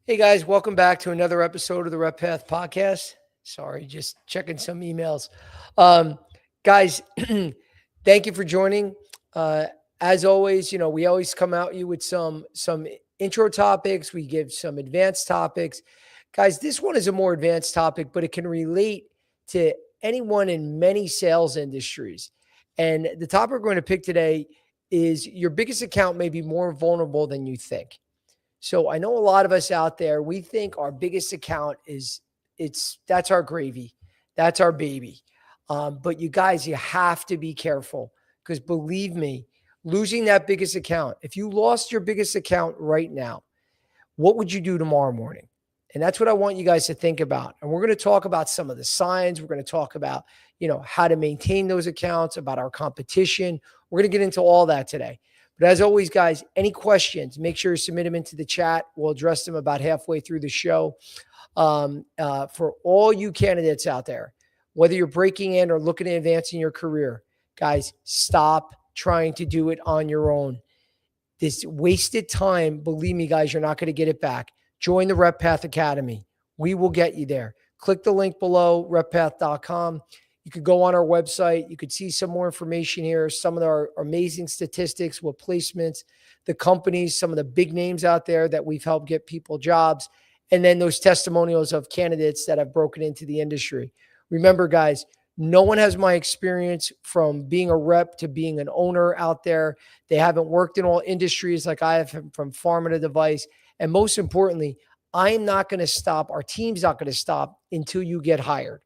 Hey guys, welcome back to another episode of the Rep Path podcast. Sorry, just checking some emails. Um, Guys, thank you for joining. Uh, as always, we always come out you with some intro topics. We give some advanced topics. Guys, this one is a more advanced topic, but it can relate to anyone in many sales industries. And the topic we're going to pick today is your biggest account may be more vulnerable than you think. So I know a lot of us out there, we think our biggest account is that's our gravy. That's our baby. But you guys, you have to be careful because believe me, losing that biggest account, if you lost your biggest account right now, what would you do tomorrow morning? And that's what I want you guys to think about. And we're going to talk about some of the signs. We're going to talk about, how to maintain those accounts, about our competition. We're going to get into all that today. But as always, guys, any questions, make sure you submit them into the chat. We'll address them about halfway through the show. For all you candidates out there, whether you're breaking in or looking at advancing your career, guys, stop trying to do it on your own. This wasted time, believe me, guys, you're not going to get it back. Join the Rep Path Academy. We will get you there. Click the link below, reppath.com. You could go on our website. You could see some more information here, some of our amazing statistics with placements, the companies, some of the big names out there that we've helped get people jobs, and then those testimonials of candidates that have broken into the industry. Remember, guys, no one has my experience from being a rep to being an owner out there. They haven't worked in all industries like I have from pharma to device. And most importantly, I'm not going to stop. Our team's not going to stop until you get hired.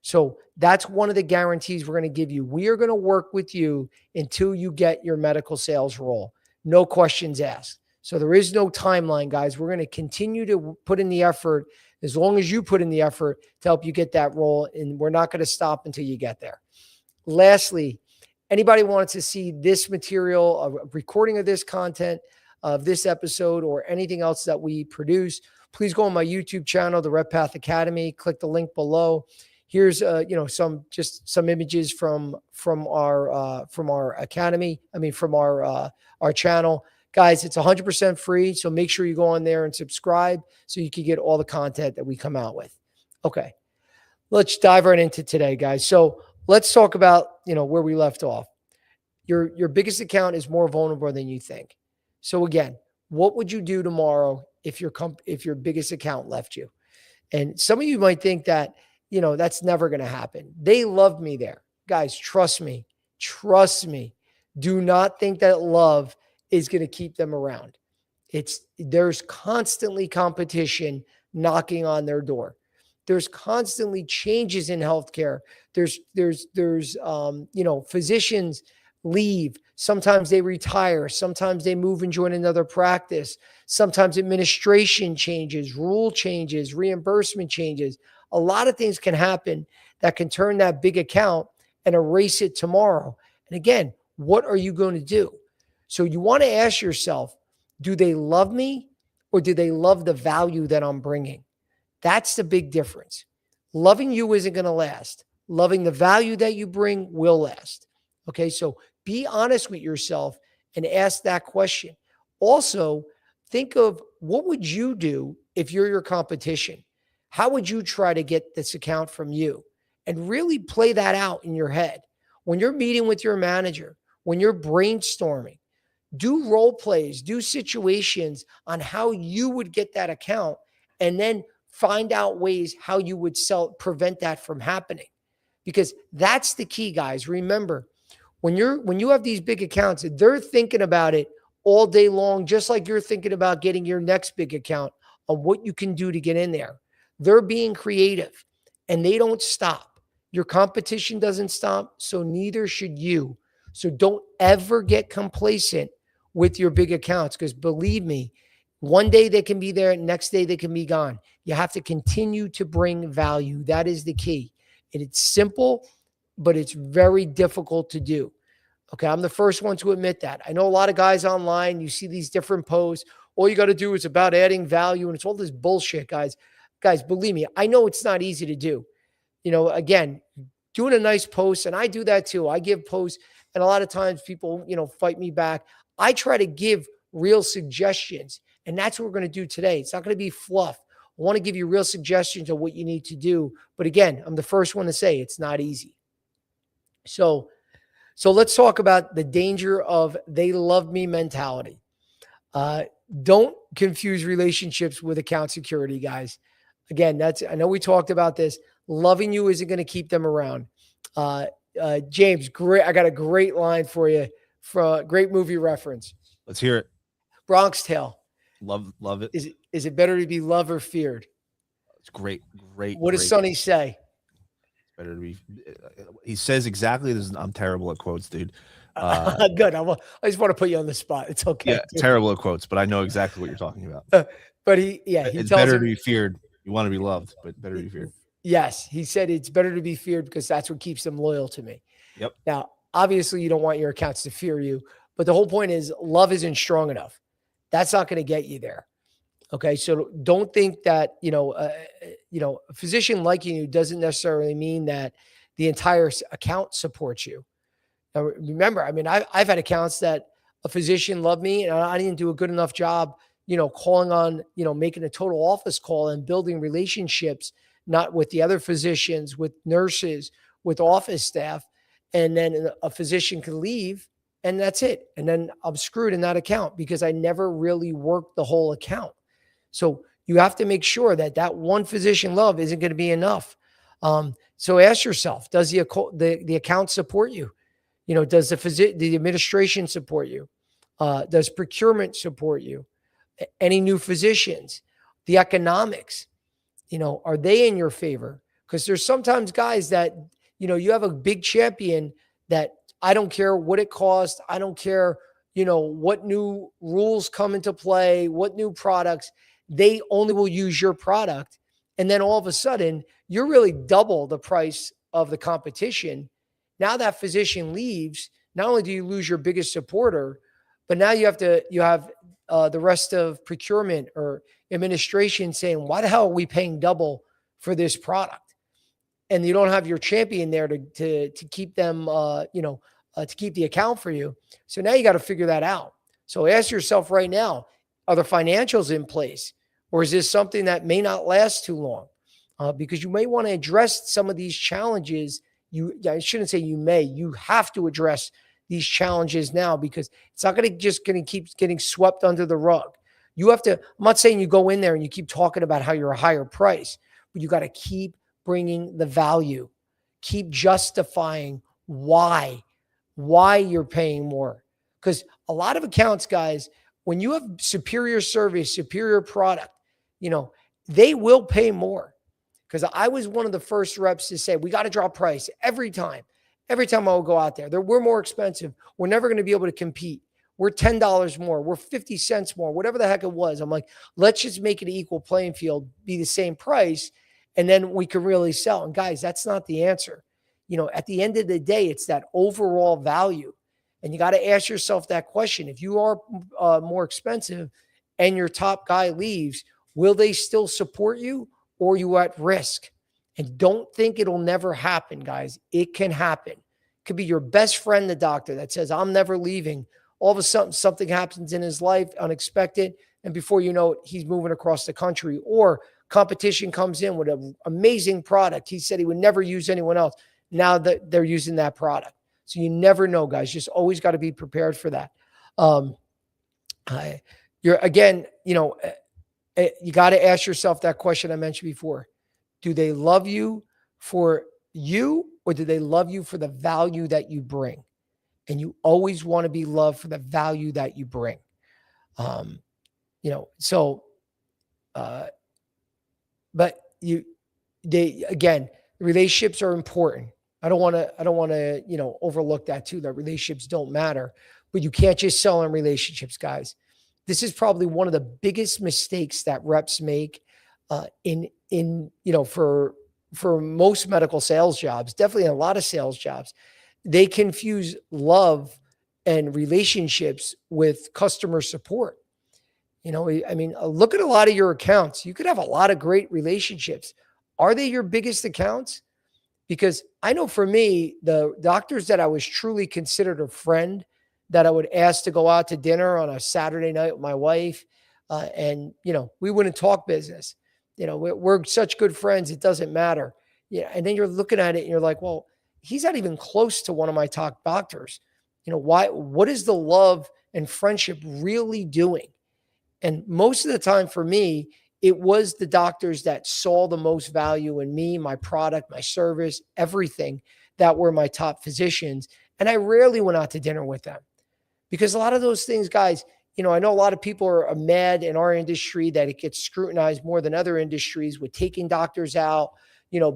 So that's one of the guarantees we're going to give you. We are going to work with you until you get your medical sales role. No questions asked. So there is no timeline, guys. We're going to continue to put in the effort as long as you put in the effort to help you get that role. And we're not going to stop until you get there. Lastly, anybody wants to see this material, a recording of this content, of this episode, or anything else that we produce, please go on my YouTube channel, the Rep Path Academy. Click the link below. Here's some images from our academy. From our channel, guys. It's 100% free, so make sure you go on there and subscribe so you can get all the content that we come out with. Okay, let's dive right into today, guys. So let's talk about where we left off. Your biggest account is more vulnerable than you think. So again, what would you do tomorrow if your biggest account left you? And some of you might think that that's never going to happen. They love me there. Guys, trust me. Trust me. Do not think that love is going to keep them around. There's constantly competition knocking on their door. There's constantly changes in healthcare. There's physicians leave. Sometimes they retire. Sometimes they move and join another practice. Sometimes administration changes, rule changes, reimbursement changes. A lot of things can happen that can turn that big account and erase it tomorrow. And again, what are you going to do? So you want to ask yourself, do they love me or do they love the value that I'm bringing? That's the big difference. Loving you isn't going to last. Loving the value that you bring will last. Okay, so be honest with yourself and ask that question. Also, think of what would you do if you're your competition? How would you try to get this account from you? And really play that out in your head. When you're meeting with your manager, when you're brainstorming, do role plays, do situations on how you would get that account, and then find out ways how you would prevent that from happening. Because that's the key, guys. Remember, when you have these big accounts, they're thinking about it all day long, just like you're thinking about getting your next big account on what you can do to get in there. They're being creative and they don't stop. Your competition doesn't stop, so neither should you. So don't ever get complacent with your big accounts, because believe me, one day they can be there, next day they can be gone. You have to continue to bring value. That is the key. And it's simple, but it's very difficult to do. Okay, I'm the first one to admit that. I know a lot of guys online, you see these different posts. All you got to do is about adding value, and it's all this bullshit, guys. Guys, believe me, I know it's not easy to do. Again, doing a nice post, and I do that too. I give posts, and a lot of times people, fight me back. I try to give real suggestions And that's what we're going to do today. It's not going to be fluff. I want to give you real suggestions of what you need to do. But again, I'm the first one to say it's not easy. So let's talk about the danger of they love me mentality. Don't confuse relationships with account security, guys. Again, I know we talked about this. Loving you isn't going to keep them around. James, great. I got a great line for you from a great movie reference. Let's hear it. Bronx Tale. Love it. Is it better to be loved or feared? It's great. What does Sonny say? It's better to be. He says exactly this. I'm terrible at quotes, dude. Good. I just want to put you on the spot. It's okay. Yeah, terrible at quotes, but I know exactly what you're talking about. But it's better to be feared. You want to be loved, but better to be feared. Yes, he said it's better to be feared because that's what keeps them loyal to me. Yep. Now, obviously, you don't want your accounts to fear you, but the whole point is love isn't strong enough. That's not going to get you there. Okay, so don't think that a physician liking you doesn't necessarily mean that the entire account supports you. Now, remember, I mean, I've had accounts that a physician loved me and I didn't do a good enough job, calling on, making a total office call and building relationships, not with the other physicians, with nurses, with office staff. And then a physician can leave and that's it. And then I'm screwed in that account because I never really worked the whole account. So you have to make sure that one physician love isn't going to be enough. So ask yourself, does the account support you? Does the administration support you? Does procurement support you? Any new physicians? The economics, are they in your favor? Because there's sometimes guys that, you have a big champion that I don't care what it costs. I don't care, what new rules come into play, what new products. They only will use your product. And then all of a sudden, you're really double the price of the competition. Now that physician leaves, not only do you lose your biggest supporter, but now you have the rest of procurement or administration saying, why the hell are we paying double for this product? And you don't have your champion there to keep them, to keep the account for you. So now you got to figure that out. So ask yourself right now, are the financials in place? Or is this something that may not last too long? Because you may want to address some of these challenges. I shouldn't say you have to address these challenges now because it's not going to keep getting swept under the rug. You have to, I'm not saying you go in there and you keep talking about how you're a higher price, but you got to keep bringing the value, keep justifying why you're paying more. Because a lot of accounts, guys, when you have superior service, superior product, they will pay more. Because I was one of the first reps to say, we got to drop price every time. Every time I would go out there, we're more expensive. We're never going to be able to compete. We're $10 more. We're 50 cents more, whatever the heck it was. I'm like, let's just make it an equal playing field, be the same price, and then we can really sell. And guys, that's not the answer. At the end of the day, it's that overall value. And you got to ask yourself that question. If you are more expensive and your top guy leaves, will they still support you or are you at risk? And don't think it'll never happen, guys. It can happen. It could be your best friend, the doctor, that says, I'm never leaving. All of a sudden, something happens in his life, unexpected. And before you know it, he's moving across the country. Or competition comes in with an amazing product. He said he would never use anyone else. Now that they're using that product. So you never know, guys. Just always got to be prepared for that. You got to ask yourself that question I mentioned before. Do they love you for you or do they love you for the value that you bring? And you always want to be loved for the value that you bring. Relationships are important. I don't want to, overlook that too, that relationships don't matter, but you can't just sell on relationships, guys. This is probably one of the biggest mistakes that reps make for most medical sales jobs, definitely a lot of sales jobs. They confuse love and relationships with customer support. Look at a lot of your accounts. You could have a lot of great relationships. Are they your biggest accounts? Because I know for me, the doctors that I was truly considered a friend, that I would ask to go out to dinner on a Saturday night with my wife, And, we wouldn't talk business. We're such good friends. It doesn't matter. Yeah. And then you're looking at it and you're like, well, he's not even close to one of my top doctors. What is the love and friendship really doing? And most of the time for me, it was the doctors that saw the most value in me, my product, my service, everything, that were my top physicians. And I rarely went out to dinner with them, because a lot of those things, guys, I know a lot of people are mad in our industry that it gets scrutinized more than other industries with taking doctors out,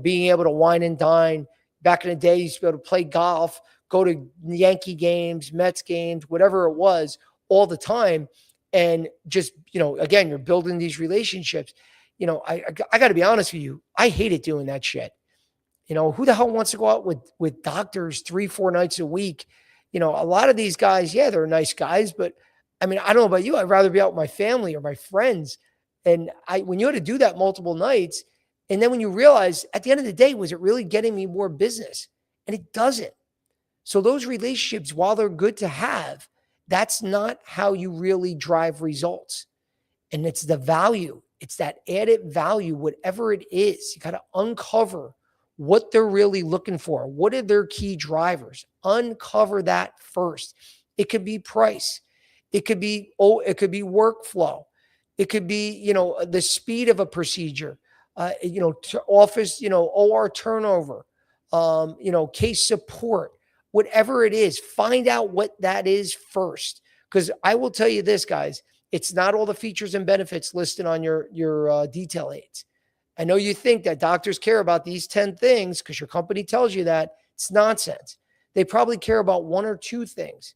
being able to wine and dine. Back in the day, you used to be able to play golf, go to Yankee games, Mets games, whatever it was, all the time. And just, again, you're building these relationships. I got to be honest with you. I hated doing that shit. Who the hell wants to go out with doctors 3-4 nights a week? A lot of these guys, yeah, they're nice guys, but I mean, I don't know about you. I'd rather be out with my family or my friends. And when you had to do that multiple nights, and then when you realize at the end of the day, was it really getting me more business? And it doesn't. So those relationships, while they're good to have, that's not how you really drive results. And it's the value. It's that added value, whatever it is. You got to uncover what they're really looking for. What are their key drivers? Uncover that first. It could be price. It could be workflow. It could be, the speed of a procedure, office, OR turnover, case support, whatever it is, find out what that is first. Because I will tell you this, guys, it's not all the features and benefits listed on your detail aids. I know you think that doctors care about these 10 things because your company tells you that. It's nonsense. They probably care about 1 or 2 things.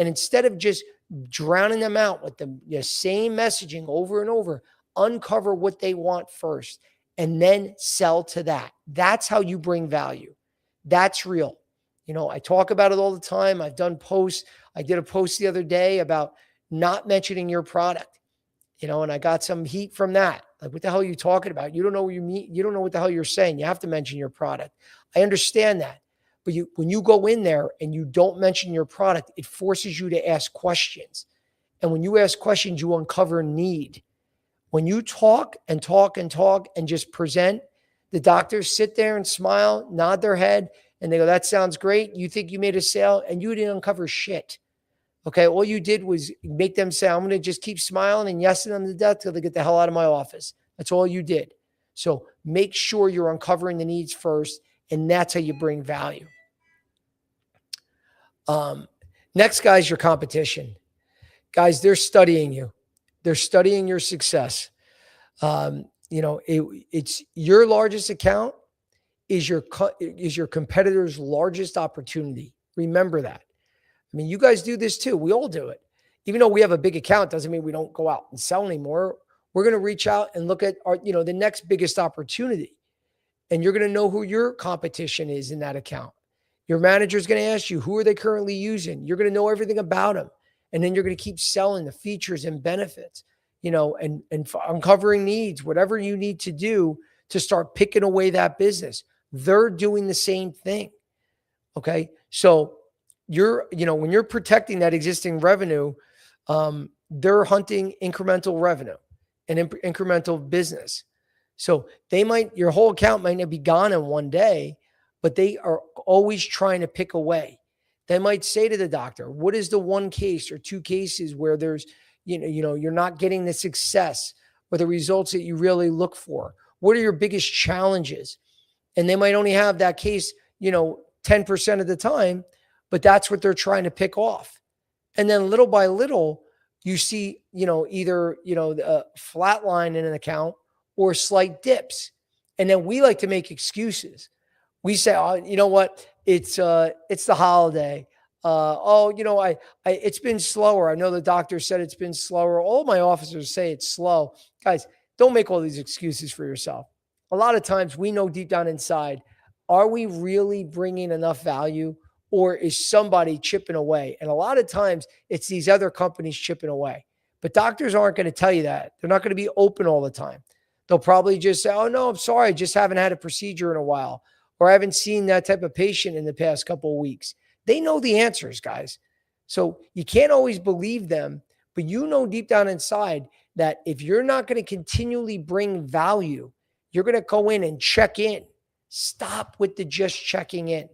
And instead of just drowning them out with the same messaging over and over, uncover what they want first and then sell to that. That's how you bring value. That's real. I talk about it all the time. I've done posts. I did a post the other day about not mentioning your product, and I got some heat from that. Like, what the hell are you talking about? You don't know what you mean. You don't know what the hell you're saying. You have to mention your product. I understand that. But when you go in there and you don't mention your product, it forces you to ask questions. And when you ask questions, you uncover need. When you talk and talk and talk and just present, the doctors sit there and smile, nod their head, and they go, that sounds great. You think you made a sale, and you didn't uncover shit. Okay, all you did was make them say, I'm going to just keep smiling and yesing them to death till they get the hell out of my office. That's all you did. So make sure you're uncovering the needs first, and that's how you bring value. Next, guys, your competition. Guys, they're studying you. They're studying your success. It's your largest account is your competitor's largest opportunity. Remember that. I mean, you guys do this too. We all do it. Even though we have a big account, doesn't mean we don't go out and sell anymore. We're going to reach out and look at the next biggest opportunity. And you're going to know who your competition is in that account. Your manager is going to ask you, who are they currently using? You're going to know everything about them. And then you're going to keep selling the features and benefits, and uncovering needs, whatever you need to do to start picking away that business. They're doing the same thing. Okay. So when you're protecting that existing revenue, they're hunting incremental revenue and incremental business. So your whole account might not be gone in one day, but they are always trying to pick away. They might say to the doctor, what is the 1 case or 2 cases where there's, you're not getting the success or the results that you really look for? What are your biggest challenges? And they might only have that case, 10% of the time, but that's what they're trying to pick off. And then little by little, you see, either, a flat line in an account or slight dips. And then we like to make excuses. We say, oh, you know what? It's the holiday. It's been slower. I know the doctor said it's been slower. All my officers say it's slow. Guys, don't make all these excuses for yourself. A lot of times we know deep down inside, are we really bringing enough value, or is somebody chipping away? And a lot of times it's these other companies chipping away. But doctors aren't going to tell you that. They're not going to be open all the time. They'll probably just say, oh, no, I'm sorry. I just haven't had a procedure in a while, or I haven't seen that type of patient in the past couple of weeks. They know the answers, guys. So you can't always believe them, but deep down inside, that if you're not going to continually bring value, you're going to go in and check in. Stop with the just checking in.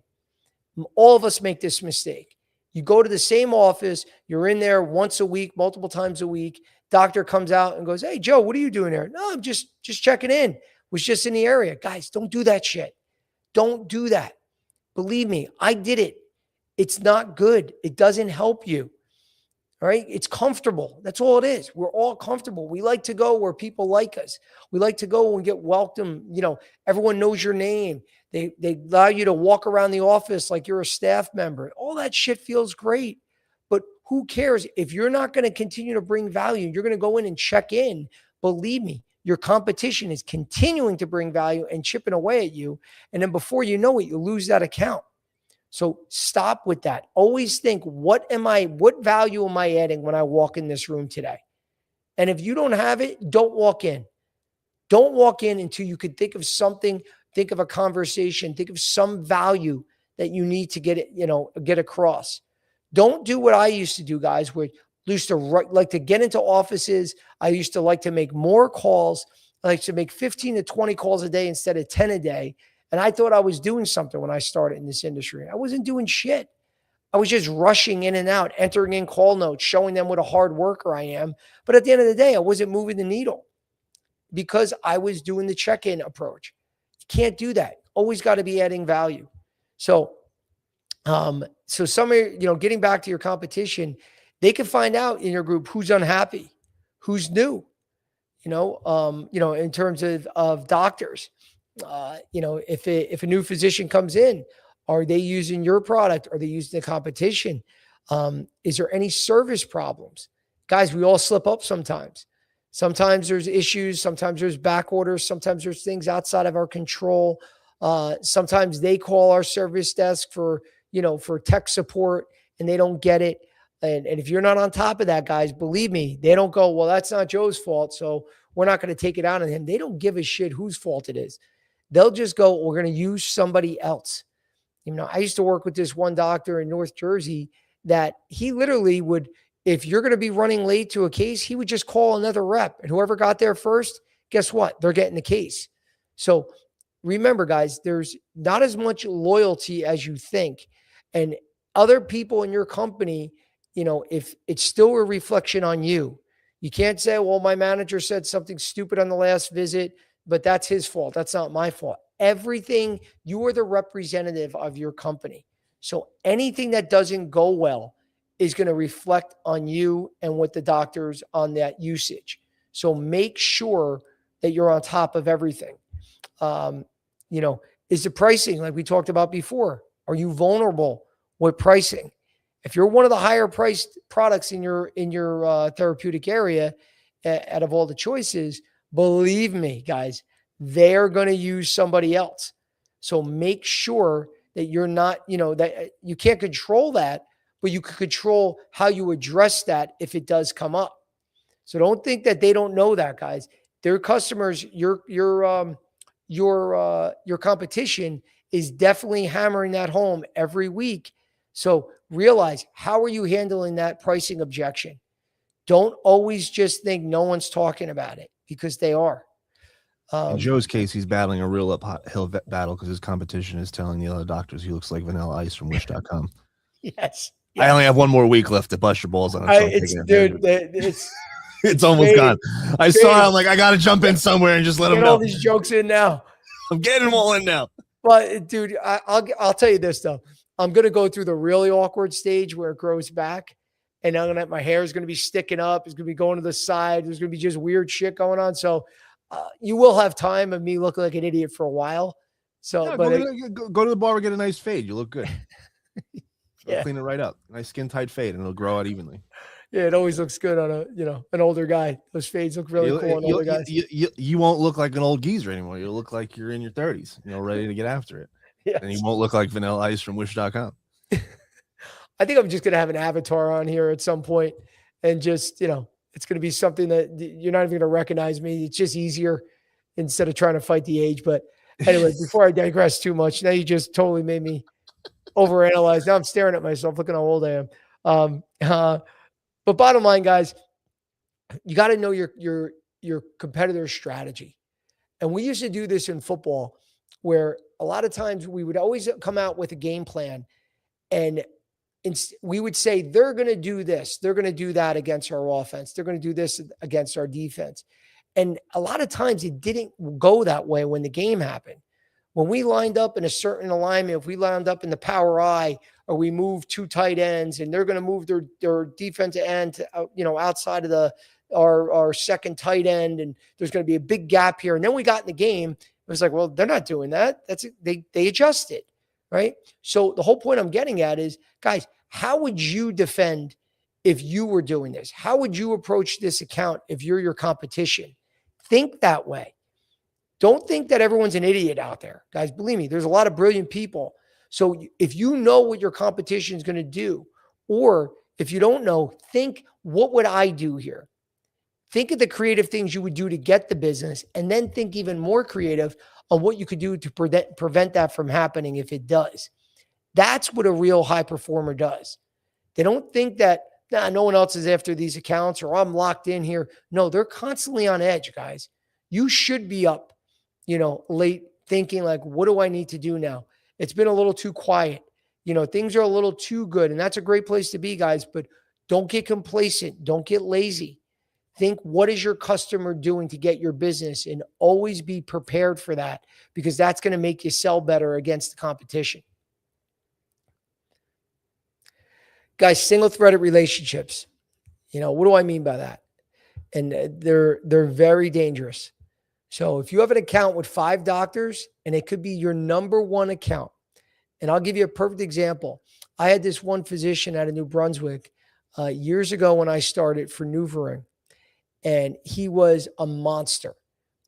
All of us make this mistake. You go to the same office, you're in there once a week, multiple times a week. Doctor comes out and goes, "Hey, Joe, what are you doing there?" "No, I'm just checking in. Was just in the area." Guys, don't do that shit. Don't do that. Believe me, I did it. It's not good. It doesn't help you. All right. It's comfortable. That's all it is. We're all comfortable. We like to go where people like us. We like to go and get welcome. Everyone knows your name. They allow you to walk around the office like you're a staff member. All that shit feels great. But who cares? If you're not going to continue to bring value, you're going to go in and check in. Believe me, your competition is continuing to bring value and chipping away at you. And then before you know it, you lose that account. So stop with that. Always think, what value am I adding when I walk in this room today? And if you don't have it, don't walk in. Don't walk in until you could think of something, think of a conversation, think of some value that you need to get across. Don't do what I used to do, guys, where I used to like to get into offices. I used to like to make more calls. I like to make 15 to 20 calls a day instead of 10 a day. And I thought I was doing something when I started in this industry. I wasn't doing shit. I was just rushing in and out, entering in call notes, showing them what a hard worker I am. But at the end of the day, I wasn't moving the needle because I was doing the check-in approach. You can't do that. Always got to be adding value. So some of getting back to your competition, they can find out in your group who's unhappy, who's new, in terms of doctors. If a new physician comes in, are they using your product? Are they using the competition? Is there any service problems? Guys, we all slip up sometimes. Sometimes there's issues. Sometimes there's back orders. Sometimes there's things outside of our control. Sometimes they call our service desk for tech support and they don't get it. And if you're not on top of that, guys, believe me, they don't go, "Well, that's not Joe's fault, so we're not going to take it out on him." They don't give a shit whose fault it is. They'll just go, "We're going to use somebody else." I used to work with this one doctor in North Jersey that he literally would, if you're going to be running late to a case, he would just call another rep. And whoever got there first, guess what? They're getting the case. So remember, guys, there's not as much loyalty as you think. And other people in your company, if it's still a reflection on you, you can't say, "Well, my manager said something stupid on the last visit, but that's his fault. That's not my fault." Everything, you are the representative of your company. So anything that doesn't go well is going to reflect on you and with the doctors on that usage. So make sure that you're on top of everything. Is the pricing, like we talked about before, are you vulnerable with pricing? If you're one of the higher priced products in your therapeutic area, out of all the choices, believe me, guys, they're going to use somebody else. So make sure that you're not, that you can't control that, but you can control how you address that if it does come up. So don't think that they don't know that, guys. Their customers, your competition is definitely hammering that home every week. So realize, how are you handling that pricing objection? Don't always just think no one's talking about it, because they are. In Joe's case, he's battling a real uphill battle because his competition is telling the other doctors he looks like Vanilla Ice from Wish.com. Yes. I only have one more week left to bust your balls on it. It's almost gone. I saw it. I'm like, I got to jump in somewhere and just let them know. Get all these jokes in now. I'm getting them all in now. But dude, I'll tell you this though. I'm going to go through the really awkward stage where it grows back, and my hair is going to be sticking up. It's going to be going to the side. There's going to be just weird shit going on. So you will have time of me looking like an idiot for a while. So, yeah, but go to the bar and get a nice fade. You look good. Yeah. Clean it right up. Nice skin tight fade, and it'll grow out evenly. Yeah, it always looks good on an older guy. Those fades look really cool on older guys. You won't look like an old geezer anymore. You'll look like you're in your 30s, ready to get after it. Yes. And you won't look like Vanilla Ice from Wish.com. I think I'm just going to have an avatar on here at some point, and just, it's going to be something that you're not even going to recognize me. It's just easier instead of trying to fight the age. But anyway, before I digress too much, now you just totally made me overanalyze. Now I'm staring at myself, looking how old I am. But bottom line, guys, You got to know your competitor's strategy. And we used to do this in football where a lot of times we would always come out with a game plan, and we would say, they're going to do this, they're going to do that against our offense, they're going to do this against our defense. And a lot of times it didn't go that way when the game happened. When we lined up in a certain alignment, if we lined up in the power I, or we moved two tight ends and they're going to move their defensive end to, outside of our second tight end, and there's going to be a big gap here. And then we got in the game. It was like, well, they're not doing that. They adjusted, right? So the whole point I'm getting at is, guys, how would you defend if you were doing this? How would you approach this account if you're your competition? Think that way. Don't think that everyone's an idiot out there. Guys, believe me, there's a lot of brilliant people. So if you know what your competition is going to do, or if you don't know, think, what would I do here? Think of the creative things you would do to get the business, and then think even more creative on what you could do to prevent that from happening if it does. That's what a real high performer does. They don't think that, no one else is after these accounts, or I'm locked in here. No, they're constantly on edge, guys. You should be up, late thinking like, what do I need to do now? It's been a little too quiet. Things are a little too good. And that's a great place to be, guys, but don't get complacent. Don't get lazy. Think, what is your customer doing to get your business, and always be prepared for that, because that's going to make you sell better against the competition. Guys, single-threaded relationships. What do I mean by that? And they're very dangerous. So if you have an account with 5 doctors, and it could be your number one account, and I'll give you a perfect example. I had this one physician out of New Brunswick years ago when I started for NuvaRing, and he was a monster.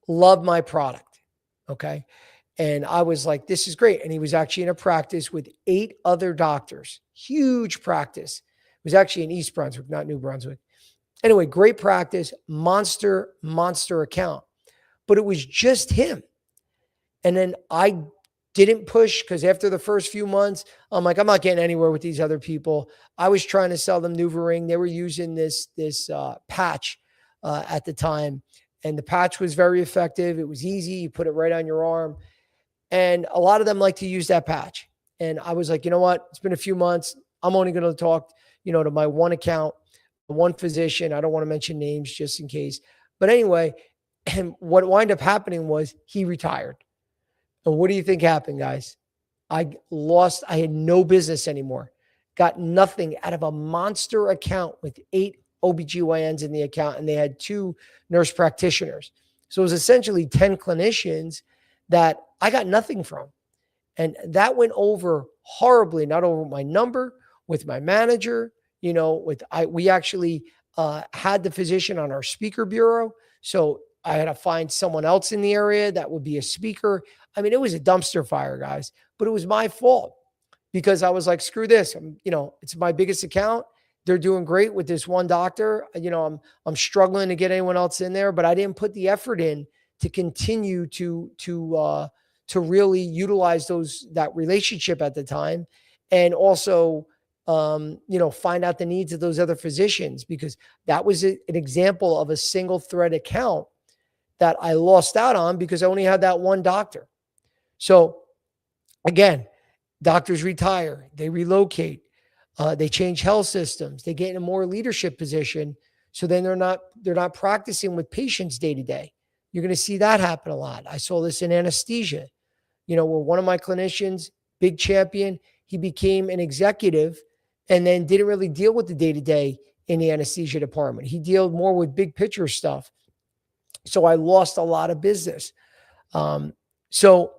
Loved my product. Okay. And I was like, this is great. And he was actually in a practice with 8 other doctors. Huge practice. It was actually in East Brunswick, not New Brunswick. Anyway, great practice, monster account. But it was just him. And then I didn't push, because after the first few months, I'm like, I'm not getting anywhere with these other people. I was trying to sell them NuvaRing. They were using this patch at the time. And the patch was very effective. It was easy. You put it right on your arm. And a lot of them like to use that patch. And I was like, you know what? It's been a few months. I'm only going to talk, to my one account, one physician. I don't want to mention names just in case. But anyway, and what wound up happening was he retired. And what do you think happened, guys? I had no business anymore. Got nothing out of a monster account with 8 OBGYNs in the account, and they had 2 nurse practitioners. So it was essentially 10 clinicians that I got nothing from. And that went over horribly, not over my number, with my manager, we actually had the physician on our speaker bureau. So I had to find someone else in the area that would be a speaker. I mean, it was a dumpster fire, guys, but it was my fault, because I was like, screw this. It's my biggest account. They're doing great with this one doctor. I'm struggling to get anyone else in there, but I didn't put the effort in to continue to really utilize that relationship at the time. And also, find out the needs of those other physicians, because that was an example of a single thread account that I lost out on because I only had that one doctor. So again, doctors retire, they relocate, they change health systems, they get in a more leadership position. So then they're not practicing with patients day to day. You're going to see that happen a lot. I saw this in anesthesia, where one of my clinicians, big champion, he became an executive and then didn't really deal with the day to day in the anesthesia department. He dealt more with big picture stuff. So I lost a lot of business. So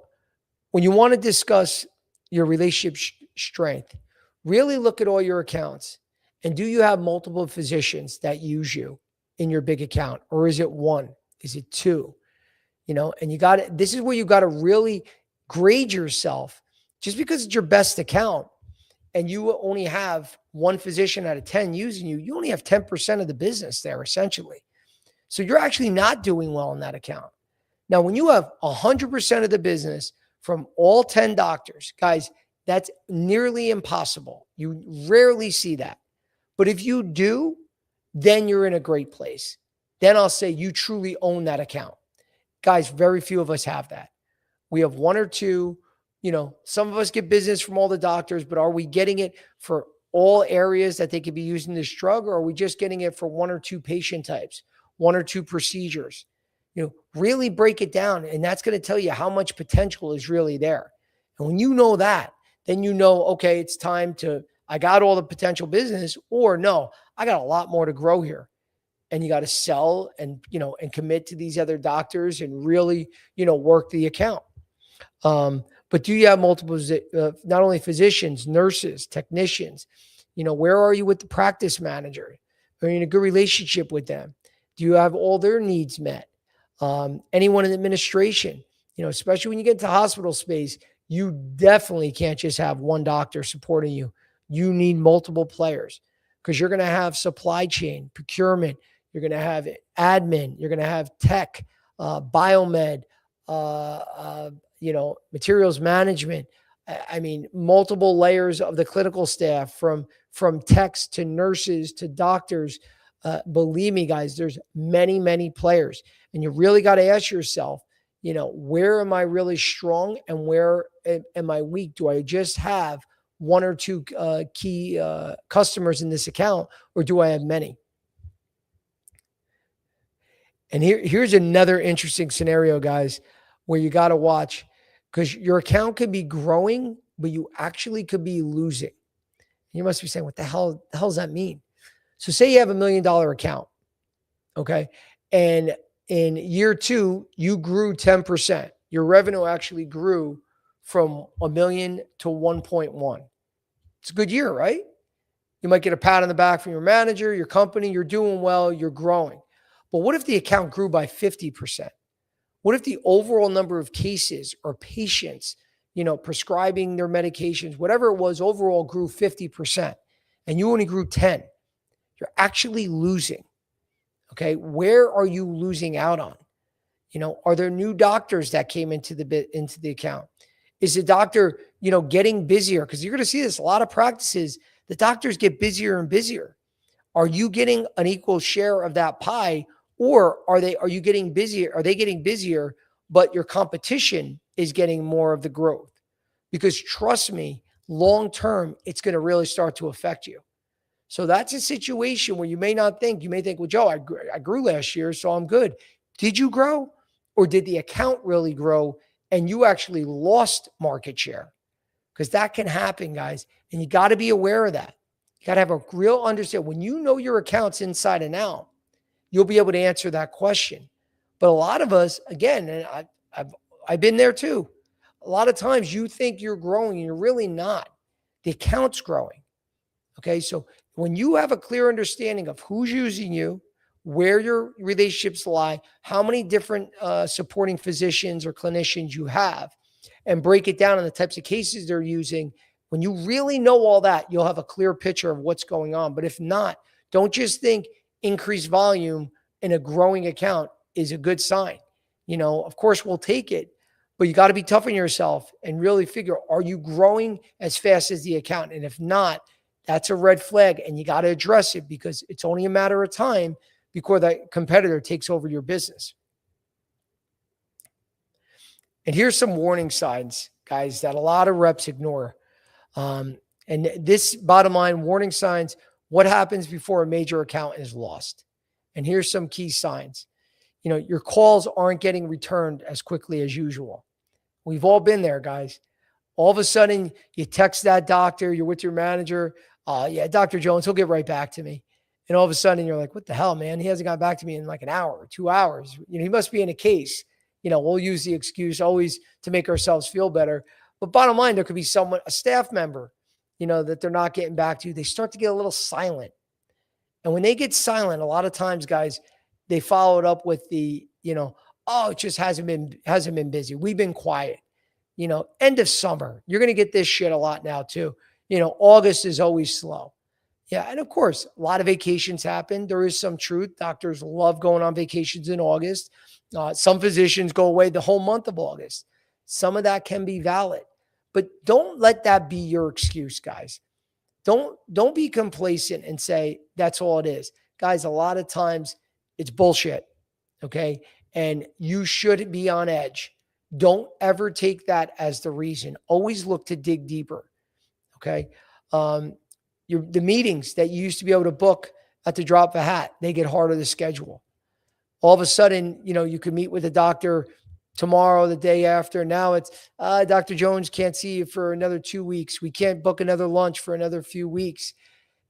when you want to discuss your relationship strength, really look at all your accounts. And do you have multiple physicians that use you in your big account? Or is it one? Is it 2? And this is where you got to really grade yourself. Just because it's your best account and you only have one physician out of 10 using you, you only have 10% of the business there, essentially. So you're actually not doing well in that account. Now, when you have 100% of the business from all 10 doctors, guys, that's nearly impossible. You rarely see that. But if you do, then you're in a great place. then I'll say you truly own that account. Guys, very few of us have that. We have one or two, some of us get business from all the doctors, but are we getting it for all areas that they could be using this drug, or are we just getting it for one or two patient types, one or two procedures? Really break it down, and that's going to tell you how much potential is really there. And when you know that, then okay, it's time I got all the potential business, or no, I got a lot more to grow here. And you got to sell and commit to these other doctors and really, work the account. But do you have multiple, not only physicians, nurses, technicians, where are you with the practice manager? Are you in a good relationship with them? Do you have all their needs met? Anyone in administration, especially when you get to hospital space, you definitely can't just have one doctor supporting you. You need multiple players, because you're going to have supply chain, procurement, you're going to have admin, you're going to have tech, biomed, materials management. I mean, multiple layers of the clinical staff, from techs to nurses to doctors. Believe me, guys, there's many, many players, and you really got to ask yourself, where am I really strong and where am I weak? Do I just have one or two key customers in this account, or do I have many? And here's another interesting scenario, guys, where you got to watch, because your account could be growing, but you actually could be losing. You must be saying, what the hell does that mean? So say you have $1 million account, okay? And in year 2, you grew 10%. Your revenue actually grew from $1 million to 1.1. It's a good year, right? You might get a pat on the back from your manager, your company, you're doing well, you're growing. But what if the account grew by 50%? What if the overall number of cases or patients, prescribing their medications, whatever it was, overall grew 50%, and you only grew 10? You're actually losing. Okay. Where are you losing out on? Are there new doctors that came into the account? Is the doctor, getting busier? Because you're going to see this, a lot of practices, the doctors get busier and busier. Are you getting an equal share of that pie, or are you getting busier? Are they getting busier, but your competition is getting more of the growth? Because trust me, long term, it's going to really start to affect you. So that's a situation where you may think, well, Joe, I grew last year, so I'm good. Did you grow, or did the account really grow and you actually lost market share? Because that can happen, guys. And you got to be aware of that. You got to have a real understanding. When you know your accounts inside and out, you'll be able to answer that question. But a lot of us, again, and I've been there too. A lot of times you think you're growing and you're really not. The account's growing. Okay. So when you have a clear understanding of who's using you, where your relationships lie, how many different supporting physicians or clinicians you have, and break it down on the types of cases they're using, when you really know all that, you'll have a clear picture of what's going on. But if not, don't just think increased volume in a growing account is a good sign. Of course, we'll take it, but you got to be tough on yourself and really figure, are you growing as fast as the account? And if not, that's a red flag, and you got to address it, because it's only a matter of time before that competitor takes over your business. And here's some warning signs, guys, that a lot of reps ignore. And this, bottom line, warning signs, what happens before a major account is lost? And here's some key signs. Your calls aren't getting returned as quickly as usual. We've all been there, guys. All of a sudden, you text that doctor, you're with your manager. Yeah, Dr. Jones, he'll get right back to me. And all of a sudden, you're like, what the hell, man? He hasn't got back to me in like an hour or 2 hours. He must be in a case. We'll use the excuse always to make ourselves feel better. But bottom line, there could be someone, a staff member, that they're not getting back to. They start to get a little silent. And when they get silent, a lot of times, guys, they follow it up with the, oh, it just hasn't been busy. We've been quiet. End of summer. You're going to get this shit a lot now too. August is always slow. Yeah. And of course, a lot of vacations happen. There is some truth. Doctors love going on vacations in August. Some physicians go away the whole month of August. Some of that can be valid, but don't let that be your excuse, guys. Don't be complacent and say that's all it is. Guys, a lot of times It's bullshit. Okay. And you should be on edge. Don't ever take that as the reason. Always look to dig deeper. Okay. The meetings that you used to be able to book at the drop of a hat, they get harder to schedule. All of a sudden, you could meet with a doctor tomorrow, the day after. Now it's Dr. Jones can't see you for another 2 weeks. We can't book another lunch for another few weeks.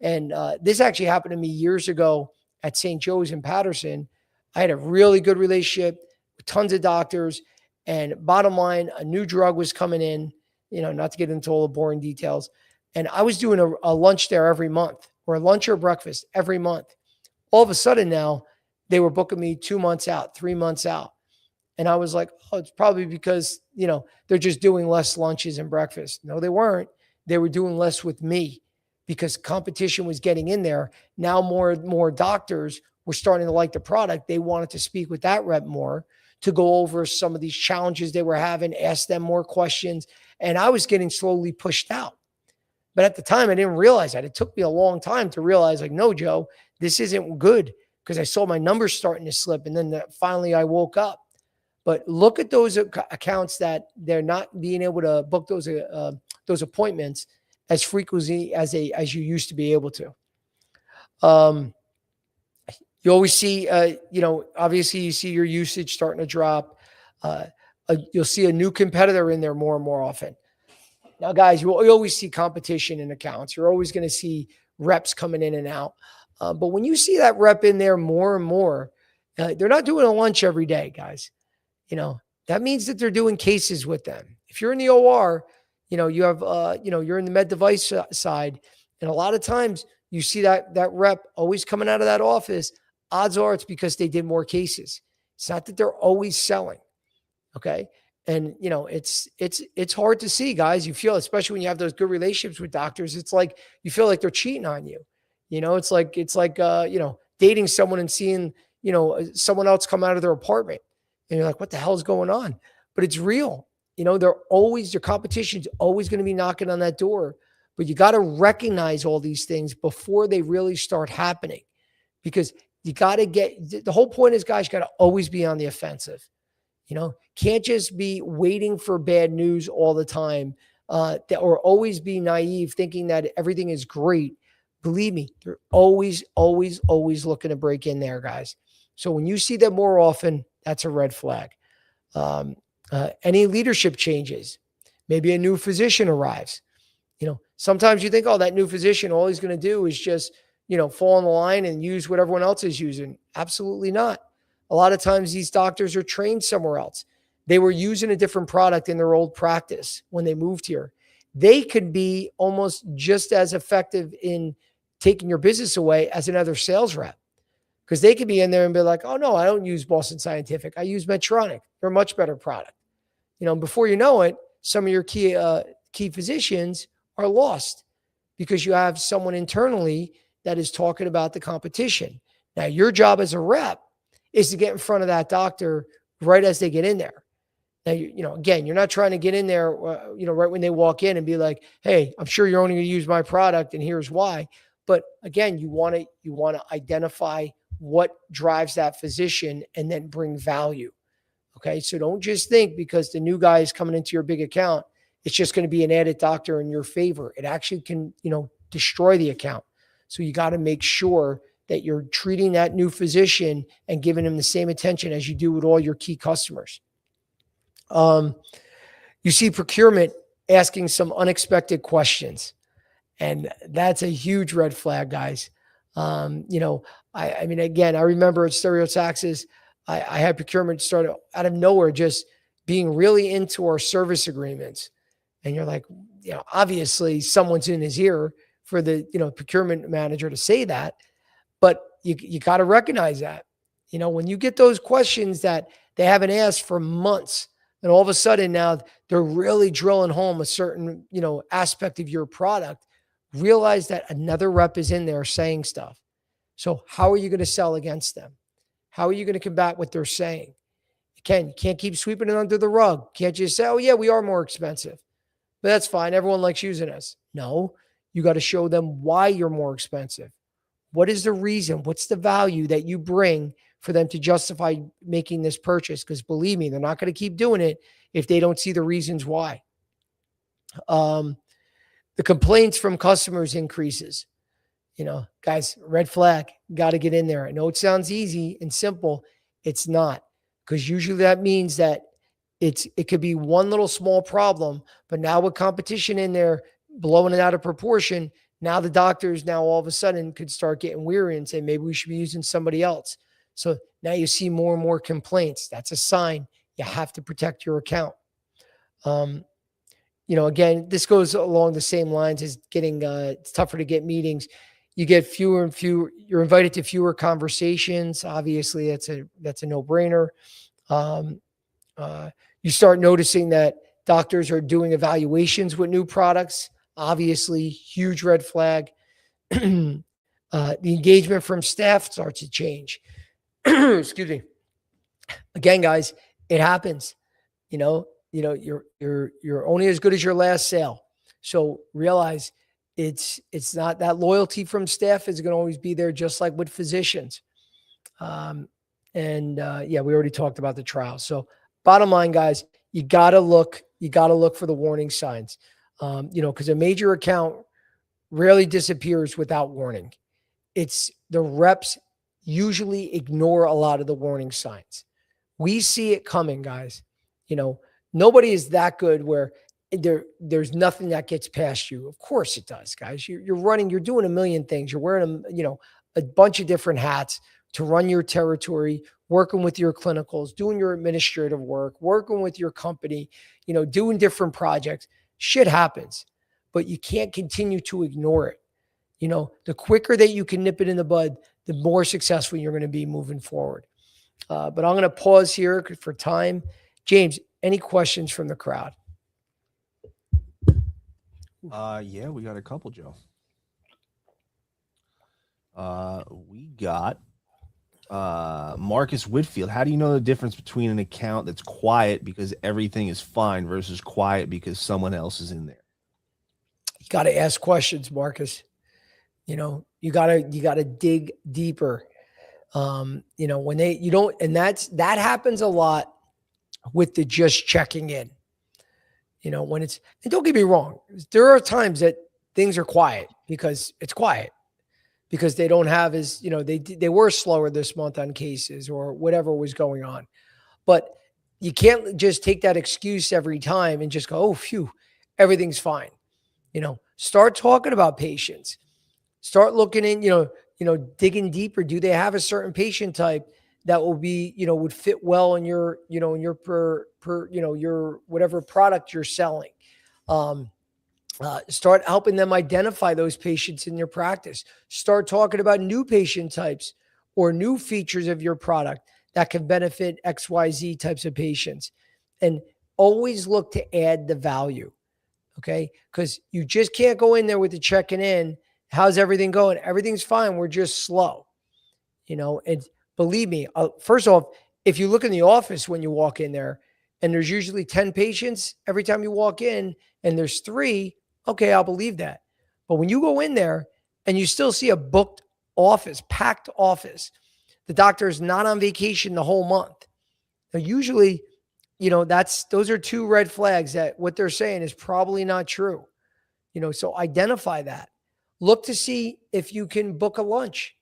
And this actually happened to me years ago at St. Joe's in Patterson. I had a really good relationship with tons of doctors. And bottom line, a new drug was coming in, not to get into all the boring details. And I was doing a lunch there every month, or a lunch or breakfast every month. All of a sudden now, they were booking me 2 months out, 3 months out. And I was like, oh, it's probably because, they're just doing less lunches and breakfast. No, they weren't. They were doing less with me because competition was getting in there. Now more doctors were starting to like the product. They wanted to speak with that rep more to go over some of these challenges they were having, ask them more questions. And I was getting slowly pushed out. But at the time, I didn't realize that. It took me a long time to realize, like, no, Joe, this isn't good, because I saw my numbers starting to slip. And then finally I woke up. But look at those accounts that they're not being able to book those appointments as frequently as you used to be able to. You always see, obviously you see your usage starting to drop. You'll see a new competitor in there more and more often. Now, guys, you always see competition in accounts. You're always going to see reps coming in and out. But when you see that rep in there more and more, they're not doing a lunch every day, guys. That means that they're doing cases with them. If you're in the OR, you have, you're in the med device side. And a lot of times you see that rep always coming out of that office. Odds are it's because they did more cases. It's not that they're always selling. Okay. And, it's hard to see, guys. You feel, especially when you have those good relationships with doctors, it's like, you feel like they're cheating on you. It's like, dating someone and seeing, someone else come out of their apartment. And you're like, what the hell is going on? But it's real. Your competition's always going to be knocking on that door. But you got to recognize all these things before they really start happening. Because you got to the whole point is, guys, you got to always be on the offensive. Can't just be waiting for bad news all the time, or always be naive thinking that everything is great. Believe me, they're always, always, always looking to break in there, guys. So when you see them more often, that's a red flag. Any leadership changes, maybe a new physician arrives. Sometimes you think, oh, that new physician, all he's going to do is just, fall in the line and use what everyone else is using. Absolutely not. A lot of times these doctors are trained somewhere else. They were using a different product in their old practice when they moved here. They could be almost just as effective in taking your business away as another sales rep. Because they could be in there and be like, oh, no, I don't use Boston Scientific. I use Medtronic. They're a much better product. Before you know it, some of your key physicians are lost because you have someone internally that is talking about the competition. Now, your job as a rep is to get in front of that doctor right as they get in there. Now, again, you're not trying to get in there, right when they walk in and be like, hey, I'm sure you're only going to use my product and here's why. But again, you want to identify what drives that physician and then bring value. Okay. So don't just think because the new guy is coming into your big account, it's just going to be an added doctor in your favor. It actually can, destroy the account. So you got to make sure that you're treating that new physician and giving him the same attention as you do with all your key customers. You see procurement asking some unexpected questions, and that's a huge red flag, guys. I mean, again, I remember at Stereotaxis, I had procurement start out of nowhere, just being really into our service agreements. And you're like, obviously someone's in his ear for the, procurement manager to say that, but you got to recognize that, when you get those questions that they haven't asked for months, and all of a sudden now they're really drilling home a certain, aspect of your product, realize that another rep is in there saying stuff. So how are you going to sell against them? How are you going to combat what they're saying? You can't keep sweeping it under the rug. Can't just say, oh yeah, we are more expensive, but that's fine. Everyone likes using us. No, you got to show them why you're more expensive. What is the reason? What's the value that you bring for them to justify making this purchase. Because believe me, they're not going to keep doing it if they don't see the reasons why. The complaints from customers increases. Guys, red flag, got to get in there. I know it sounds easy and simple. It's not, because usually that means that it could be one little small problem, but now with competition in there, blowing it out of proportion, now the doctors now all of a sudden could start getting weary and say, maybe we should be using somebody else. So now you see more and more complaints. That's a sign you have to protect your account. Again, this goes along the same lines as getting, it's tougher to get meetings. You get fewer and fewer, you're invited to fewer conversations. Obviously that's a no-brainer. You start noticing that doctors are doing evaluations with new products. Obviously, huge red flag. The engagement from staff starts to change. Excuse me. Again, guys, it happens. You're only as good as your last sale. So realize it's not that loyalty from staff is going to always be there, just like with physicians. We already talked about the trial. So bottom line, guys, you got to look for the warning signs. Because a major account rarely disappears without warning. It's the reps usually ignore a lot of the warning signs. We see it coming, guys. Nobody is that good where there's nothing that gets past you. Of course it does, guys. You're running, you're doing a million things. You're wearing a bunch of different hats to run your territory, working with your clinicals, doing your administrative work, working with your company, doing different projects. Shit happens, but you can't continue to ignore it. The quicker that you can nip it in the bud, the more successful you're going to be moving forward. But I'm going to pause here for time. James, any questions from the crowd? Yeah, we got a couple, Joe. We got Marcus Whitfield. How do you know the difference between an account that's quiet because everything is fine versus quiet because someone else is in there? You got to ask questions, Marcus. You got to dig deeper. That happens a lot with the just checking in. And don't get me wrong, there are times that things are quiet because it's quiet, because they don't have as, they were slower this month on cases or whatever was going on. But you can't just take that excuse every time and just go, oh, phew, everything's fine. Start talking about patients. Start looking in, digging deeper. Do they have a certain patient type that will be, would fit well in your, in your your whatever product you're selling? Start helping them identify those patients in your practice. Start talking about new patient types or new features of your product that can benefit XYZ types of patients. And always look to add the value. Okay. Because you just can't go in there with the checking in. How's everything going? Everything's fine. We're just slow. And believe me, first off, if you look in the office when you walk in there and there's usually 10 patients every time you walk in and there's 3, okay, I'll believe that. But when you go in there and you still see a booked office, packed office, the doctor is not on vacation the whole month. Now, usually, those are 2 red flags that what they're saying is probably not true. So identify that. Look to see if you can book a lunch.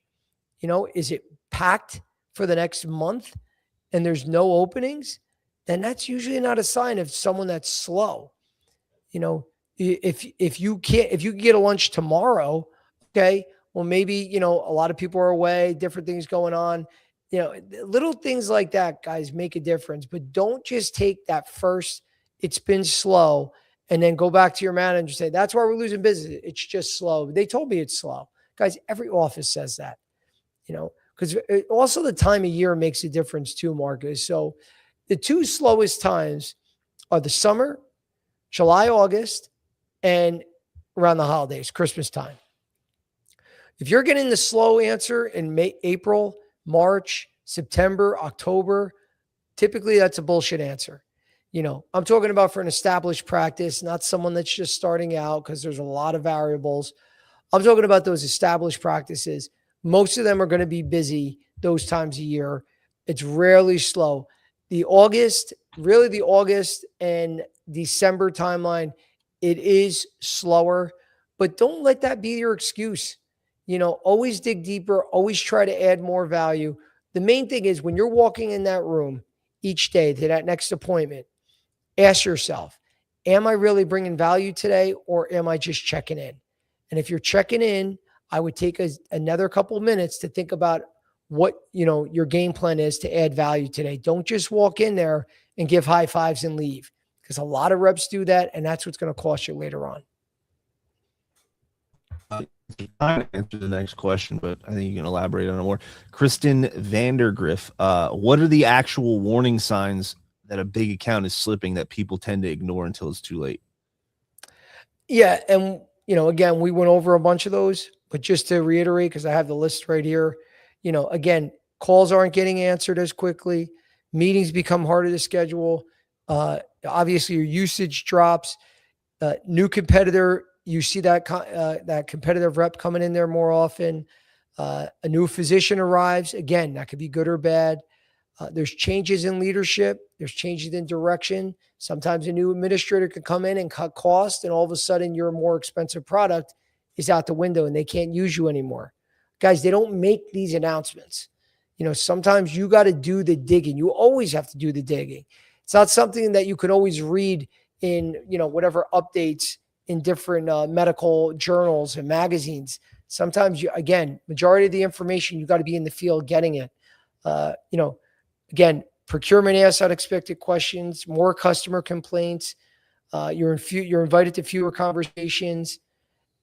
Is it packed for the next month and there's no openings? Then that's usually not a sign of someone that's slow. If you can get a lunch tomorrow, okay, well, maybe, a lot of people are away, different things going on. Little things like that, guys, make a difference. But don't just take that first, it's been slow, and then go back to your manager and say, that's why we're losing business. It's just slow. They told me it's slow. Guys, every office says that, because also the time of year makes a difference too, Marcus. So the 2 slowest times are the summer, July, August, and around the holidays, Christmas time. If you're getting the slow answer in April, March, September, October, typically that's a bullshit answer. I'm talking about for an established practice, not someone that's just starting out, because there's a lot of variables. I'm talking about those established practices. Most of them are going to be busy those times a year. It's rarely slow. The August and December timeline, it is slower, but don't let that be your excuse. Always dig deeper, always try to add more value. The main thing is when you're walking in that room each day to that next appointment, ask yourself, am I really bringing value today or am I just checking in? And if you're checking in, I would take another couple of minutes to think about what, your game plan is to add value today. Don't just walk in there and give high fives and leave, because a lot of reps do that. And that's what's going to cost you later on. I answer the next question, but I think you can elaborate on it more. Kristen Vandergriff, what are the actual warning signs that a big account is slipping that people tend to ignore until it's too late? Yeah. And, again, we went over a bunch of those, but just to reiterate, because I have the list right here, again, calls aren't getting answered as quickly. Meetings become harder to schedule. Obviously, your usage drops. New competitor, you see that competitive rep coming in there more often. A new physician arrives. Again, that could be good or bad. There's changes in leadership. There's changes in direction. Sometimes a new administrator could come in and cut costs, and all of a sudden your more expensive product is out the window and they can't use you anymore. Guys, they don't make these announcements. Sometimes you got to do the digging. You always have to do the digging. It's not something that you can always read in, whatever updates in different medical journals and magazines. Sometimes majority of the information, you got to be in the field getting it. Again, procurement asks unexpected questions, more customer complaints. You're invited to fewer conversations.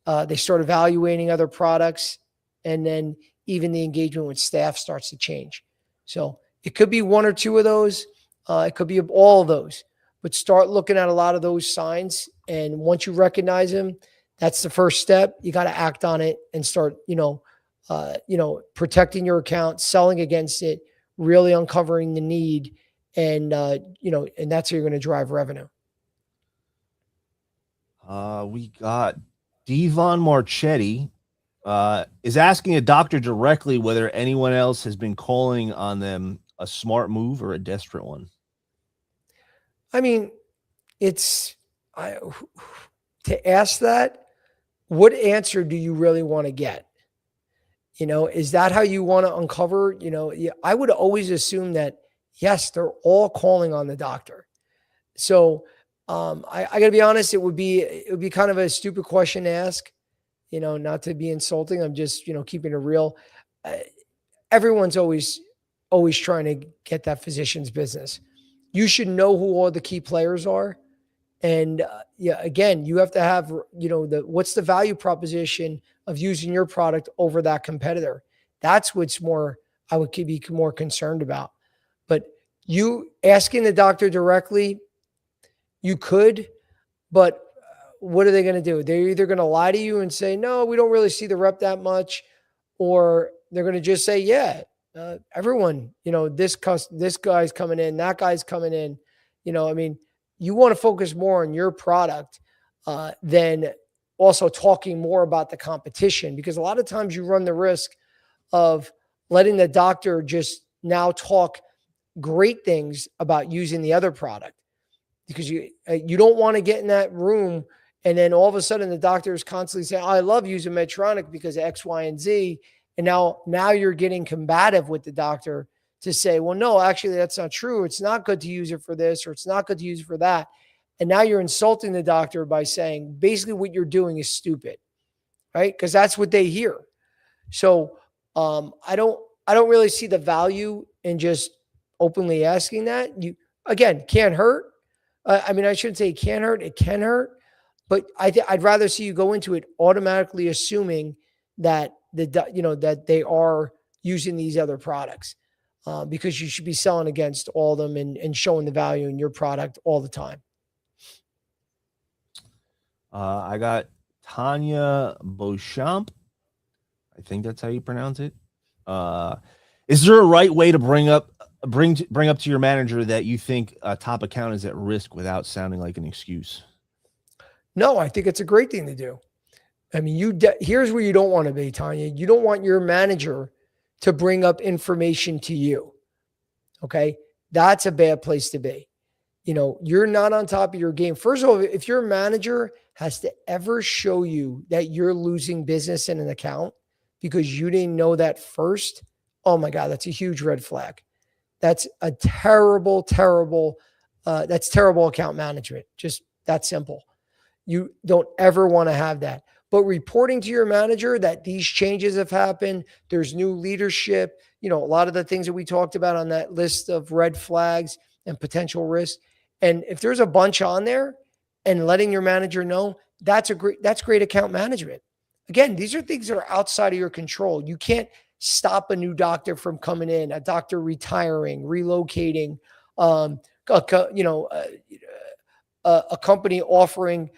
They start evaluating other products, and then even the engagement with staff starts to change. So it could be one or two of those. It could be all of those, but start looking at a lot of those signs. And once you recognize them, that's the first step. You got to act on it and start, protecting your account, selling against it, really uncovering the need. And, and that's how you're going to drive revenue. We got Devon Marchetti is asking a doctor directly whether anyone else has been calling on them a smart move or a desperate one. I mean, to ask that, what answer do you really want to get? Is that how you want to uncover? I would always assume that, yes, they're all calling on the doctor. So I got to be honest, it would be kind of a stupid question to ask, not to be insulting. I'm just, keeping it real. Everyone's always trying to get that physician's business. You should know who all the key players are. And again, you have to have, what's the value proposition of using your product over that competitor? That's what's I would be more concerned about. But you asking the doctor directly, you could, but what are they going to do? They're either going to lie to you and say, no, we don't really see the rep that much, or they're going to just say, yeah, everyone, this guy's coming in, that guy's coming in. You want to focus more on your product than also talking more about the competition, because a lot of times you run the risk of letting the doctor just now talk great things about using the other product, because you don't want to get in that room and then all of a sudden the doctor is constantly saying, I love using Medtronic because of X, Y, and Z. And now you're getting combative with the doctor to say, well, no, actually that's not true. It's not good to use it for this, or it's not good to use it for that. And now you're insulting the doctor by saying basically what you're doing is stupid, right? Because that's what they hear. So I don't really see the value in just openly asking that. You, again, can't hurt. I shouldn't say it can't hurt. It can hurt. But I'd rather see you go into it automatically assuming that that they are using these other products, because you should be selling against all of them and showing the value in your product all the time. I got Tanya Beauchamp. I think that's how you pronounce it. Is there a right way to bring up to your manager that you think a top account is at risk without sounding like an excuse? No, I think it's a great thing to do. I mean, here's where you don't want to be, Tanya. You don't want your manager to bring up information to you. Okay. That's a bad place to be. You're not on top of your game. First of all, if your manager has to ever show you that you're losing business in an account because you didn't know that first, oh my God, that's a huge red flag. That's a terrible, terrible, that's terrible account management. Just that simple. You don't ever want to have that. But reporting to your manager that these changes have happened, there's new leadership, a lot of the things that we talked about on that list of red flags and potential risks. And if there's a bunch on there and letting your manager know, that's great account management. Again, these are things that are outside of your control. You can't stop a new doctor from coming in, a doctor retiring, relocating, a company offering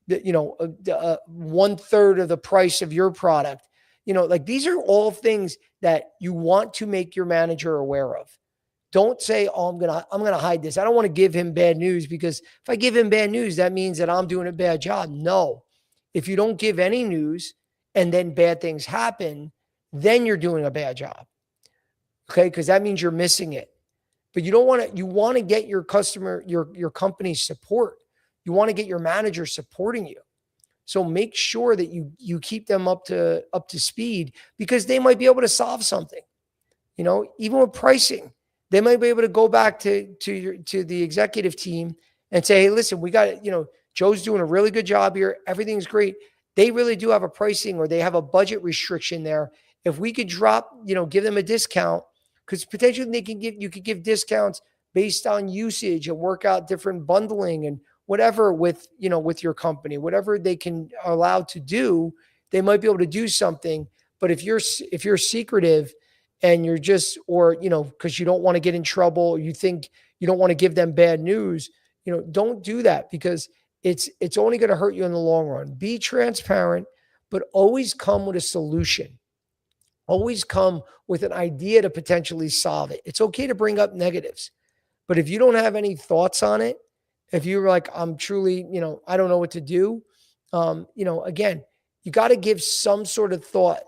the 1/3 of the price of your product. Like these are all things that you want to make your manager aware of. Don't say, "Oh, I'm gonna hide this. I don't want to give him bad news because if I give him bad news, that means that I'm doing a bad job." No, if you don't give any news and then bad things happen, then you're doing a bad job. Okay, because that means you're missing it. But you don't want to. You want to get your customer, your company's support. You want to get your manager supporting you. So make sure that you keep them up to speed because they might be able to solve something. Even with pricing, they might be able to go back to the executive team and say, "Hey, listen, we got Joe's doing a really good job here. Everything's great. They really do have a pricing or they have a budget restriction there. If we could drop, give them a discount because potentially you could give discounts based on usage and work out different bundling and whatever with your company, whatever they can are allowed to do, they might be able to do something. But if you're secretive and you're just, or, because you don't want to get in trouble, or you think you don't want to give them bad news, don't do that because it's only going to hurt you in the long run. Be transparent, but always come with a solution. Always come with an idea to potentially solve it. It's okay to bring up negatives, but if you don't have any thoughts on it, if you're like, I'm truly, I don't know what to do, again, you got to give some sort of thought.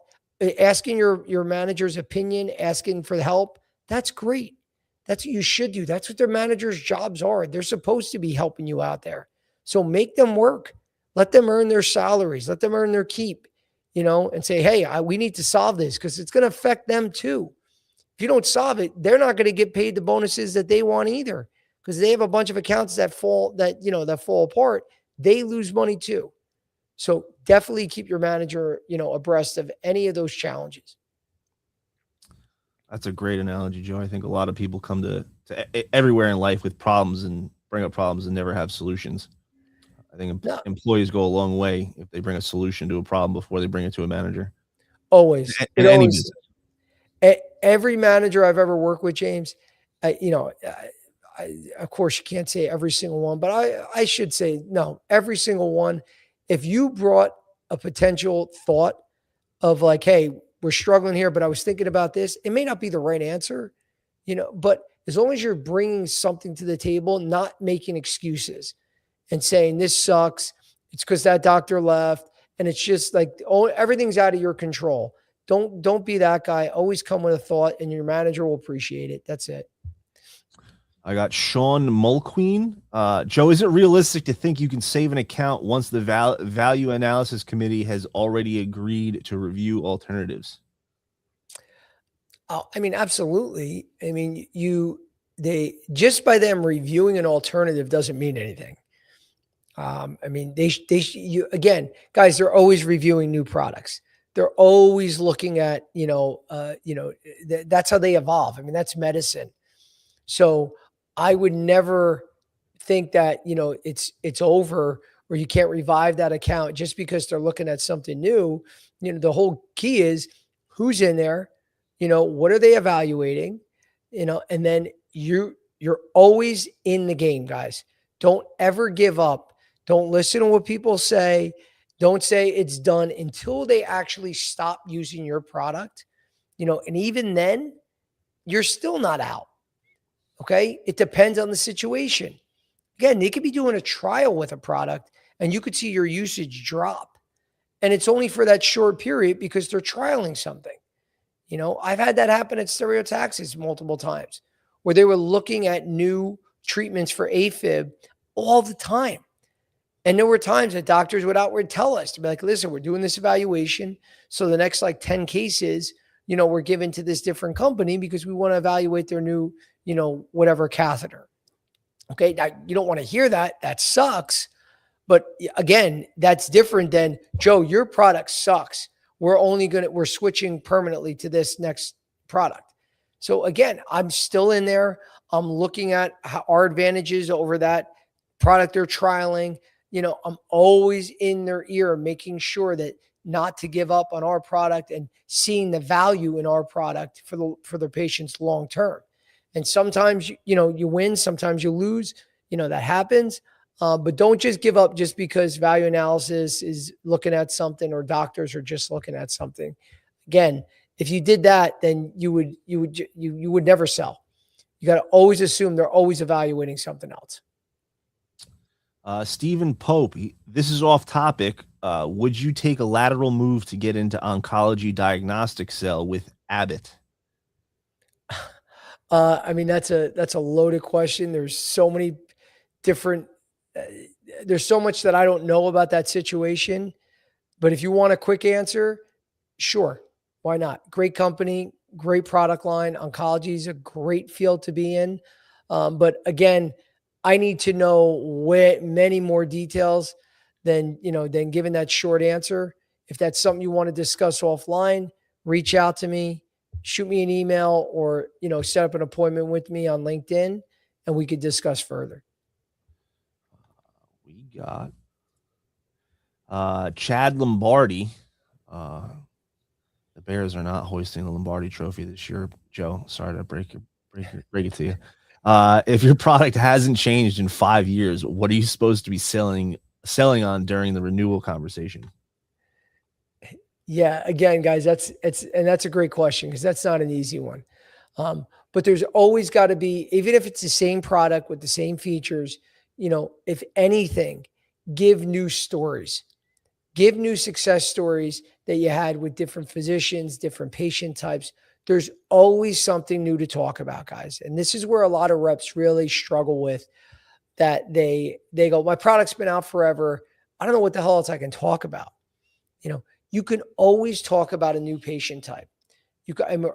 Asking your manager's opinion, asking for help, that's great. That's what you should do. That's what their managers' jobs are. They're supposed to be helping you out there. So make them work. Let them earn their salaries. Let them earn their keep, and say, hey, we need to solve this because it's going to affect them too. If you don't solve it, they're not going to get paid the bonuses that they want either because they have a bunch of accounts that fall apart. They lose money too. So definitely keep your manager, abreast of any of those challenges. That's a great analogy, Joe. I think a lot of people come to everywhere in life with problems and bring up problems and never have solutions. I think employees go a long way if they bring a solution to a problem before they bring it to a manager. Always. In any business. Every manager I've ever worked with, James, of course you can't say every single one, but I should say no, every single one. If you brought a potential thought of like, hey, we're struggling here, but I was thinking about this, it may not be the right answer, but as long as you're bringing something to the table, not making excuses and saying this sucks, it's because that doctor left, and it's just like, oh, everything's out of your control. Don't be that guy. Always come with a thought, and your manager will appreciate it. That's it. I got Sean Mulqueen. Joe, is it realistic to think you can save an account once the value analysis committee has already agreed to review alternatives? I mean, absolutely. I mean, they just by them reviewing an alternative doesn't mean anything. I mean, again, guys, they're always reviewing new products. They're always looking at, that's how they evolve. I mean, that's medicine. So I would never think that, it's over or you can't revive that account just because they're looking at something new. The whole key is who's in there, what are they evaluating, and then you're always in the game, guys. Don't ever give up. Don't listen to what people say. Don't say it's done until they actually stop using your product, and even then you're still not out. Okay. It depends on the situation. Again, they could be doing a trial with a product and you could see your usage drop. And it's only for that short period because they're trialing something. I've had that happen at Stereotaxis multiple times where they were looking at new treatments for AFib all the time. And there were times that doctors would outward tell us to be like, listen, we're doing this evaluation. So the next like 10 cases, we're given to this different company because we want to evaluate their new, whatever catheter. Okay. Now you don't want to hear that. That sucks. But again, that's different than, Joe, your product sucks. We're switching permanently to this next product. So again, I'm still in there. I'm looking at our advantages over that product they're trialing. I'm always in their ear, making sure that not to give up on our product and seeing the value in our product for the patients long term. And sometimes, you win, sometimes you lose, that happens. But don't just give up just because value analysis is looking at something or doctors are just looking at something. Again, if you did that, then you would never sell. You got to always assume they're always evaluating something else. Stephen Pope, this is off topic. Would you take a lateral move to get into oncology diagnostic cell with Abbott? I mean, that's a loaded question. There's so many different, there's so much that I don't know about that situation, but if you want a quick answer, sure. Why not? Great company, great product line. Oncology is a great field to be in. But again, I need to know many more details than giving that short answer. If that's something you want to discuss offline, reach out to me, shoot me an email, or, set up an appointment with me on LinkedIn and we could discuss further. We got Chad Lombardi. The Bears are not hoisting the Lombardi Trophy this year, Joe. Sorry to break it to you. If your product hasn't changed in 5 years, what are you supposed to be selling on during the renewal conversation? Yeah, again, guys, that's a great question because that's not an easy one. But there's always got to be, even if it's the same product with the same features, if anything, give new stories, give new success stories that you had with different physicians, different patient types. There's always something new to talk about, guys. And this is where a lot of reps really struggle with that. They go, my product's been out forever. I don't know what the hell else I can talk about. You can always talk about a new patient type,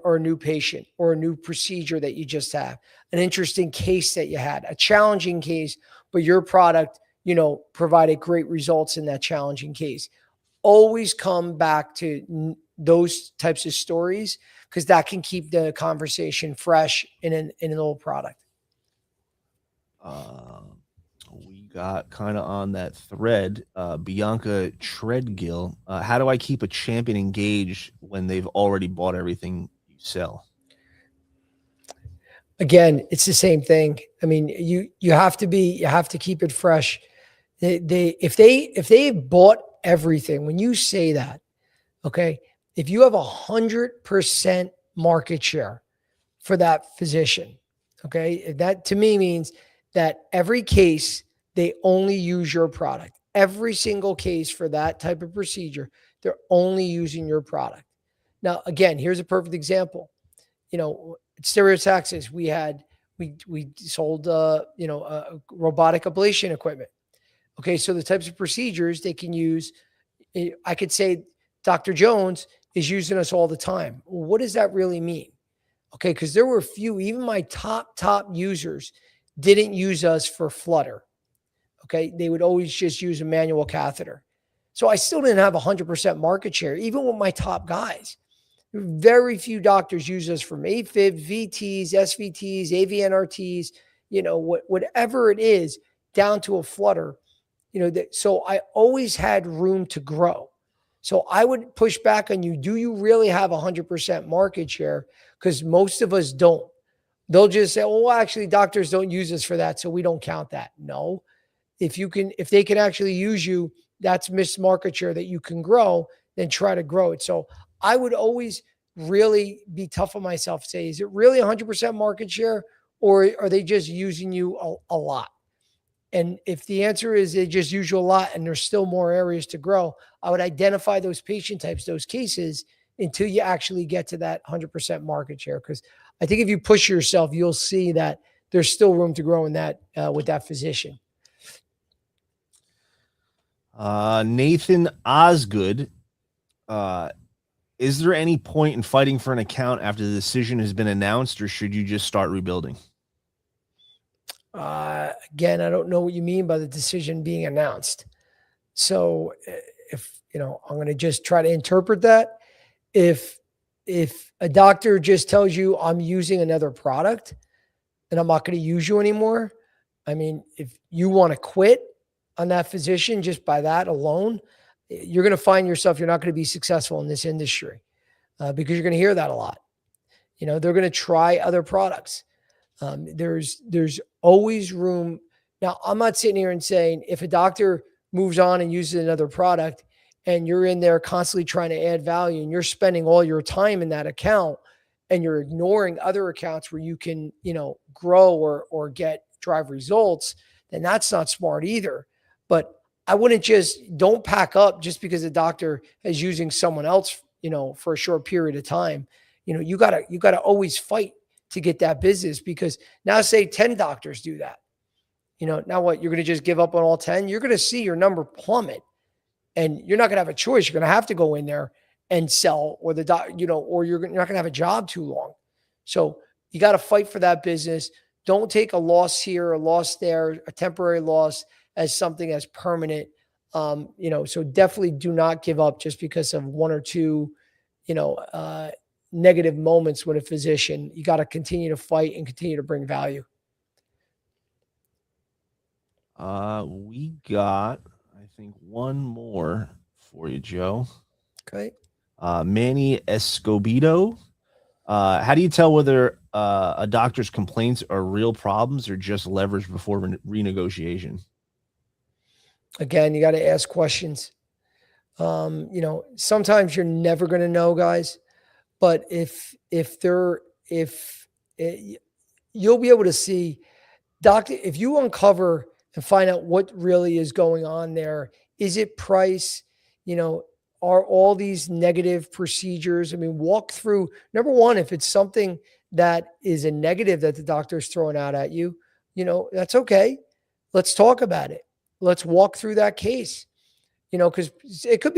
or a new patient, or a new procedure that you just have, an interesting case that you had, a challenging case, but your product, provided great results in that challenging case. Always come back to those types of stories because that can keep the conversation fresh in an old product. We got kind of on that thread, Bianca Treadgill. How do I keep a champion engaged when they've already bought everything you sell? Again, it's the same thing. I mean, you have to keep it fresh. If they bought everything, when you say that, okay, if you have 100% market share for that physician, okay, that to me means that every case they only use your product. Every single case for that type of procedure, they're only using your product. Now, again, here's a perfect example. Stereotaxis, we sold robotic ablation equipment. Okay, so the types of procedures they can use, I could say Dr. Jones is using us all the time. Well, what does that really mean? Okay, because there were a few, even my top users didn't use us for flutter. Okay, they would always just use a manual catheter. So I still didn't have 100% market share, even with my top guys. Very few doctors use us from AFib, VTs, SVTs, AVNRTs, whatever it is, down to a flutter. So I always had room to grow. So I would push back on you. Do you really have 100% market share? Because most of us don't. They'll just say, well, actually, doctors don't use us for that, so we don't count that. No. If they can actually use you, that's missed market share that you can grow, then try to grow it. So I would always really be tough on myself, say, is it really 100% market share, or are they just using you a lot? And if the answer is they just use you a lot and there's still more areas to grow, I would identify those patient types, those cases, until you actually get to that 100% market share. Because I think if you push yourself, you'll see that there's still room to grow in that with that physician. Nathan Osgood, is there any point in fighting for an account after the decision has been announced, or should you just start rebuilding? Again, I don't know what you mean by the decision being announced. So if I'm going to just try to interpret that. If a doctor just tells you I'm using another product and I'm not going to use you anymore, I mean, if you want to quit on that physician just by that alone, you're going to find yourself you're not going to be successful in this industry because you're going to hear that a lot. They're going to try other products. There's always room. Now, I'm not sitting here and saying if a doctor moves on and uses another product and you're in there constantly trying to add value and you're spending all your time in that account and you're ignoring other accounts where you can, grow or drive results, then that's not smart either. But I wouldn't don't pack up just because a doctor is using someone else, for a short period of time. You gotta always fight to get that business, because now say 10 doctors do that. Now what, you're going to just give up on all 10? You're going to see your number plummet and you're not going to have a choice. You're going to have to go in there and sell, or or you're not going to have a job too long. So you got to fight for that business. Don't take a loss here, a loss there, a temporary loss as something as permanent. So definitely do not give up just because of one or two, negative moments with a physician. You got to continue to fight and continue to bring value. We got, I think, one more for you, Joe. Okay. Manny Escobedo. How do you tell whether a doctor's complaints are real problems or just leverage before renegotiation? Again, you got to ask questions. Sometimes you're never going to know, guys, but you'll be able to see, doctor, if you uncover and find out what really is going on there. Is it price? Are all these negative procedures? I mean, walk through, number one, if it's something that is a negative that the doctor is throwing out at you, that's okay. Let's talk about it. Let's walk through that case, because it could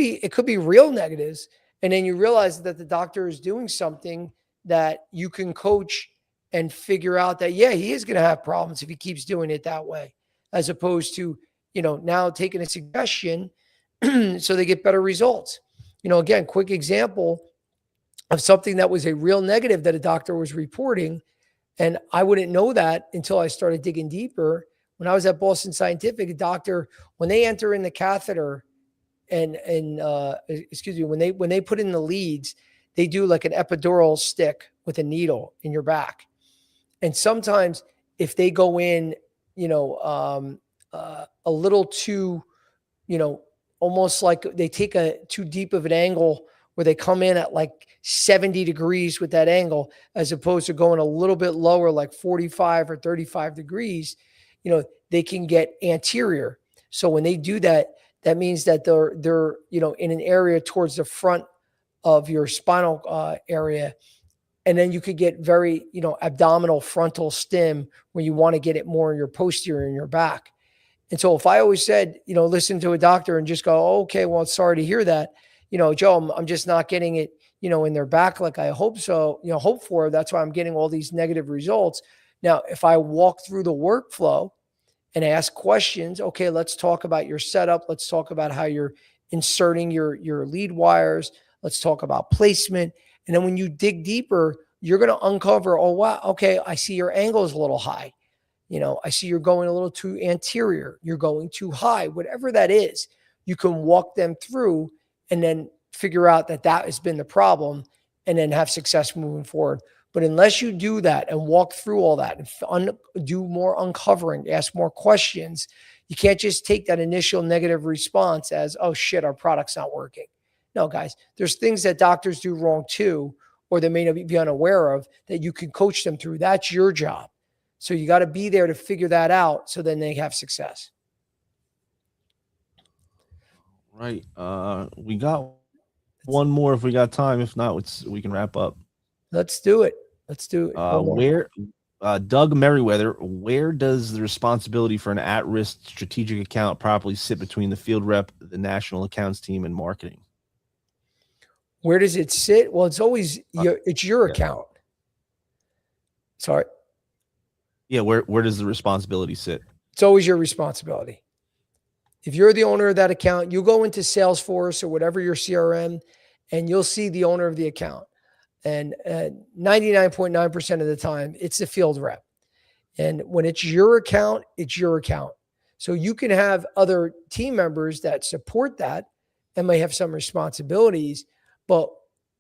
be real negatives. And then you realize that the doctor is doing something that you can coach and figure out that, yeah, he is going to have problems if he keeps doing it that way, as opposed to, now taking a suggestion so they get better results. Again, quick example of something that was a real negative that a doctor was reporting. And I wouldn't know that until I started digging deeper. When I was at Boston Scientific, a doctor, when they enter in the catheter and when they put in the leads, they do like an epidural stick with a needle in your back. And sometimes if they go in, a little too, almost like they take a too deep of an angle where they come in at like 70 degrees with that angle, as opposed to going a little bit lower, like 45 or 35 degrees, they can get anterior. So when they do that, that means that they're in an area towards the front of your spinal area. And then you could get very, abdominal frontal stim where you want to get it more in your posterior in your back. And so if I always said, listen to a doctor and just go, oh, okay, well, sorry to hear that, Joe, I'm just not getting it, in their back like I hope so, hope for. That's why I'm getting all these negative results. Now, if I walk through the workflow and ask questions, okay, let's talk about your setup. Let's talk about how you're inserting your lead wires. Let's talk about placement. And then when you dig deeper, you're going to uncover, oh, wow, okay, I see your angle is a little high. I see you're going a little too anterior. You're going too high. Whatever that is, you can walk them through and then figure out that has been the problem and then have success moving forward. But unless you do that and walk through all that and do more uncovering, ask more questions, you can't just take that initial negative response as, oh, shit, our product's not working. No, guys, there's things that doctors do wrong too, or they may not be unaware of, that you can coach them through. That's your job. So you got to be there to figure that out so then they have success. Right. We got one more if we got time. If not, we can wrap up. Let's do it. Let's do it. One more. Where Doug Merriweather, where does the responsibility for an at-risk strategic account properly sit between the field rep, the national accounts team, and marketing? Where does it sit? Well, it's always it's your yeah. account. Sorry. Yeah, where does the responsibility sit? It's always your responsibility. If you're the owner of that account, you go into Salesforce or whatever your CRM, and you'll see the owner of the account. And 99.9% of the time, it's the field rep. And when it's your account, it's your account. So you can have other team members that support that and may have some responsibilities. But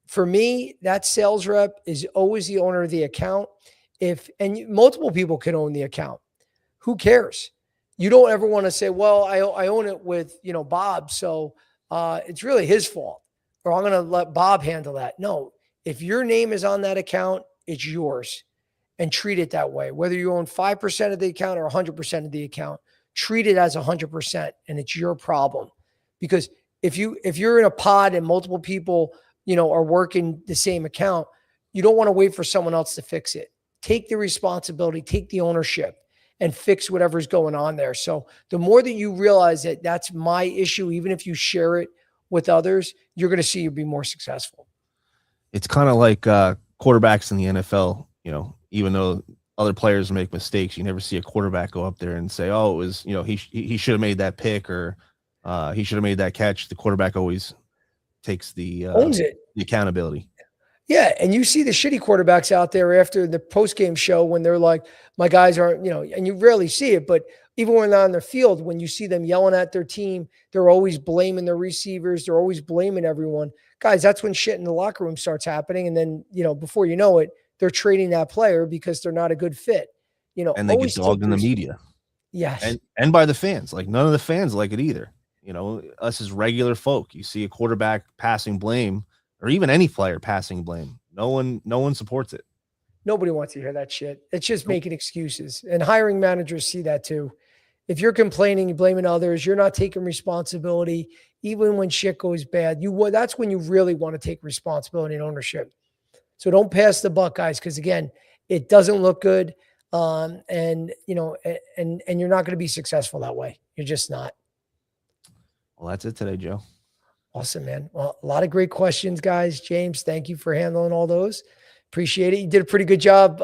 for me, that sales rep is always the owner of the account. Multiple people can own the account. Who cares? You don't ever want to say, well, I own it with, Bob. So it's really his fault, or I'm going to let Bob handle that. No, if your name is on that account, it's yours, and treat it that way. Whether you own 5% of the account or 100% of the account, treat it as 100%, and it's your problem. Because if you're in a pod and multiple people, are working the same account, you don't want to wait for someone else to fix it. Take the responsibility, take the ownership, and fix whatever's going on there. So the more that you realize that that's my issue, even if you share it with others, you're going to see you be more successful. It's kind of like quarterbacks in the NFL, even though other players make mistakes, you never see a quarterback go up there and say, oh, it was, he should have made that pick, or he should have made that catch. The quarterback always takes owns it, the accountability. Yeah. And you see the shitty quarterbacks out there after the post-game show when they're like, my guys aren't, and you rarely see it, but even when they're on the field, when you see them yelling at their team, they're always blaming the receivers. They're always blaming everyone. Guys, that's when shit in the locker room starts happening. And then, before you know it, they're trading that player because they're not a good fit. And they get dogged in the media. Yes. And by the fans. Like, none of the fans like it either. Us as regular folk, you see a quarterback passing blame, or even any player passing blame. No one supports it. Nobody wants to hear that shit. It's just making excuses. And hiring managers see that too. If you're complaining, blaming others, you're not taking responsibility, even when shit goes bad, that's when you really want to take responsibility and ownership. So don't pass the buck, guys, because again, it doesn't look good. And you're not going to be successful that way. You're just not. Well, that's it today, Joe. Awesome, man. Well, a lot of great questions, guys. James, thank you for handling all those. Appreciate it. You did a pretty good job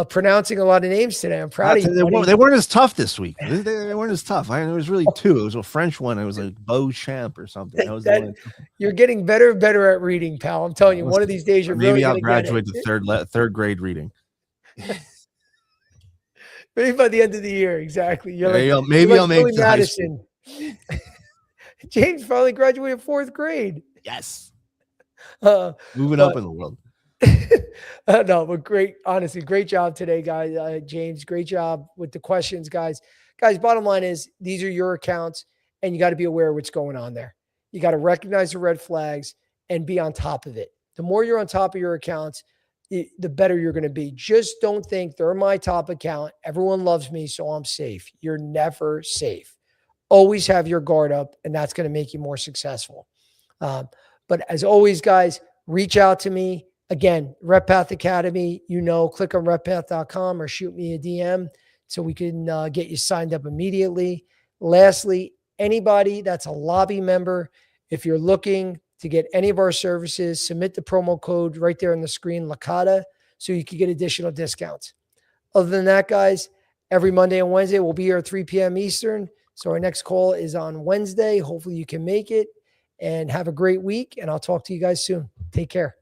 pronouncing a lot of names today. I'm proud of you. They weren't as tough this week. They weren't as tough. It was really two. It was a French one. It was like Beauchamp or something. You're getting better and better at reading, pal. I'm telling you, one of these days you're maybe really I'll graduate to third grade reading. Maybe by the end of the year, exactly. Maybe I'll make it to Madison. James finally graduated 4th grade. Yes. Moving up in the world. No, but great. Honestly, great job today, guys. James, great job with the questions, guys. Guys, bottom line is these are your accounts, and you got to be aware of what's going on there. You got to recognize the red flags and be on top of it. The more you're on top of your accounts, the better you're going to be. Just don't think they're my top account. Everyone loves me, so I'm safe. You're never safe. Always have your guard up, and that's going to make you more successful. But as always, guys, reach out to me. Again, RepPath Academy, click on reppath.com or shoot me a DM so we can get you signed up immediately. Lastly, anybody that's a lobby member, if you're looking to get any of our services, submit the promo code right there on the screen, Licata, so you can get additional discounts. Other than that, guys, every Monday and Wednesday, we'll be here at 3 p.m. Eastern. So our next call is on Wednesday. Hopefully you can make it, and have a great week, and I'll talk to you guys soon. Take care.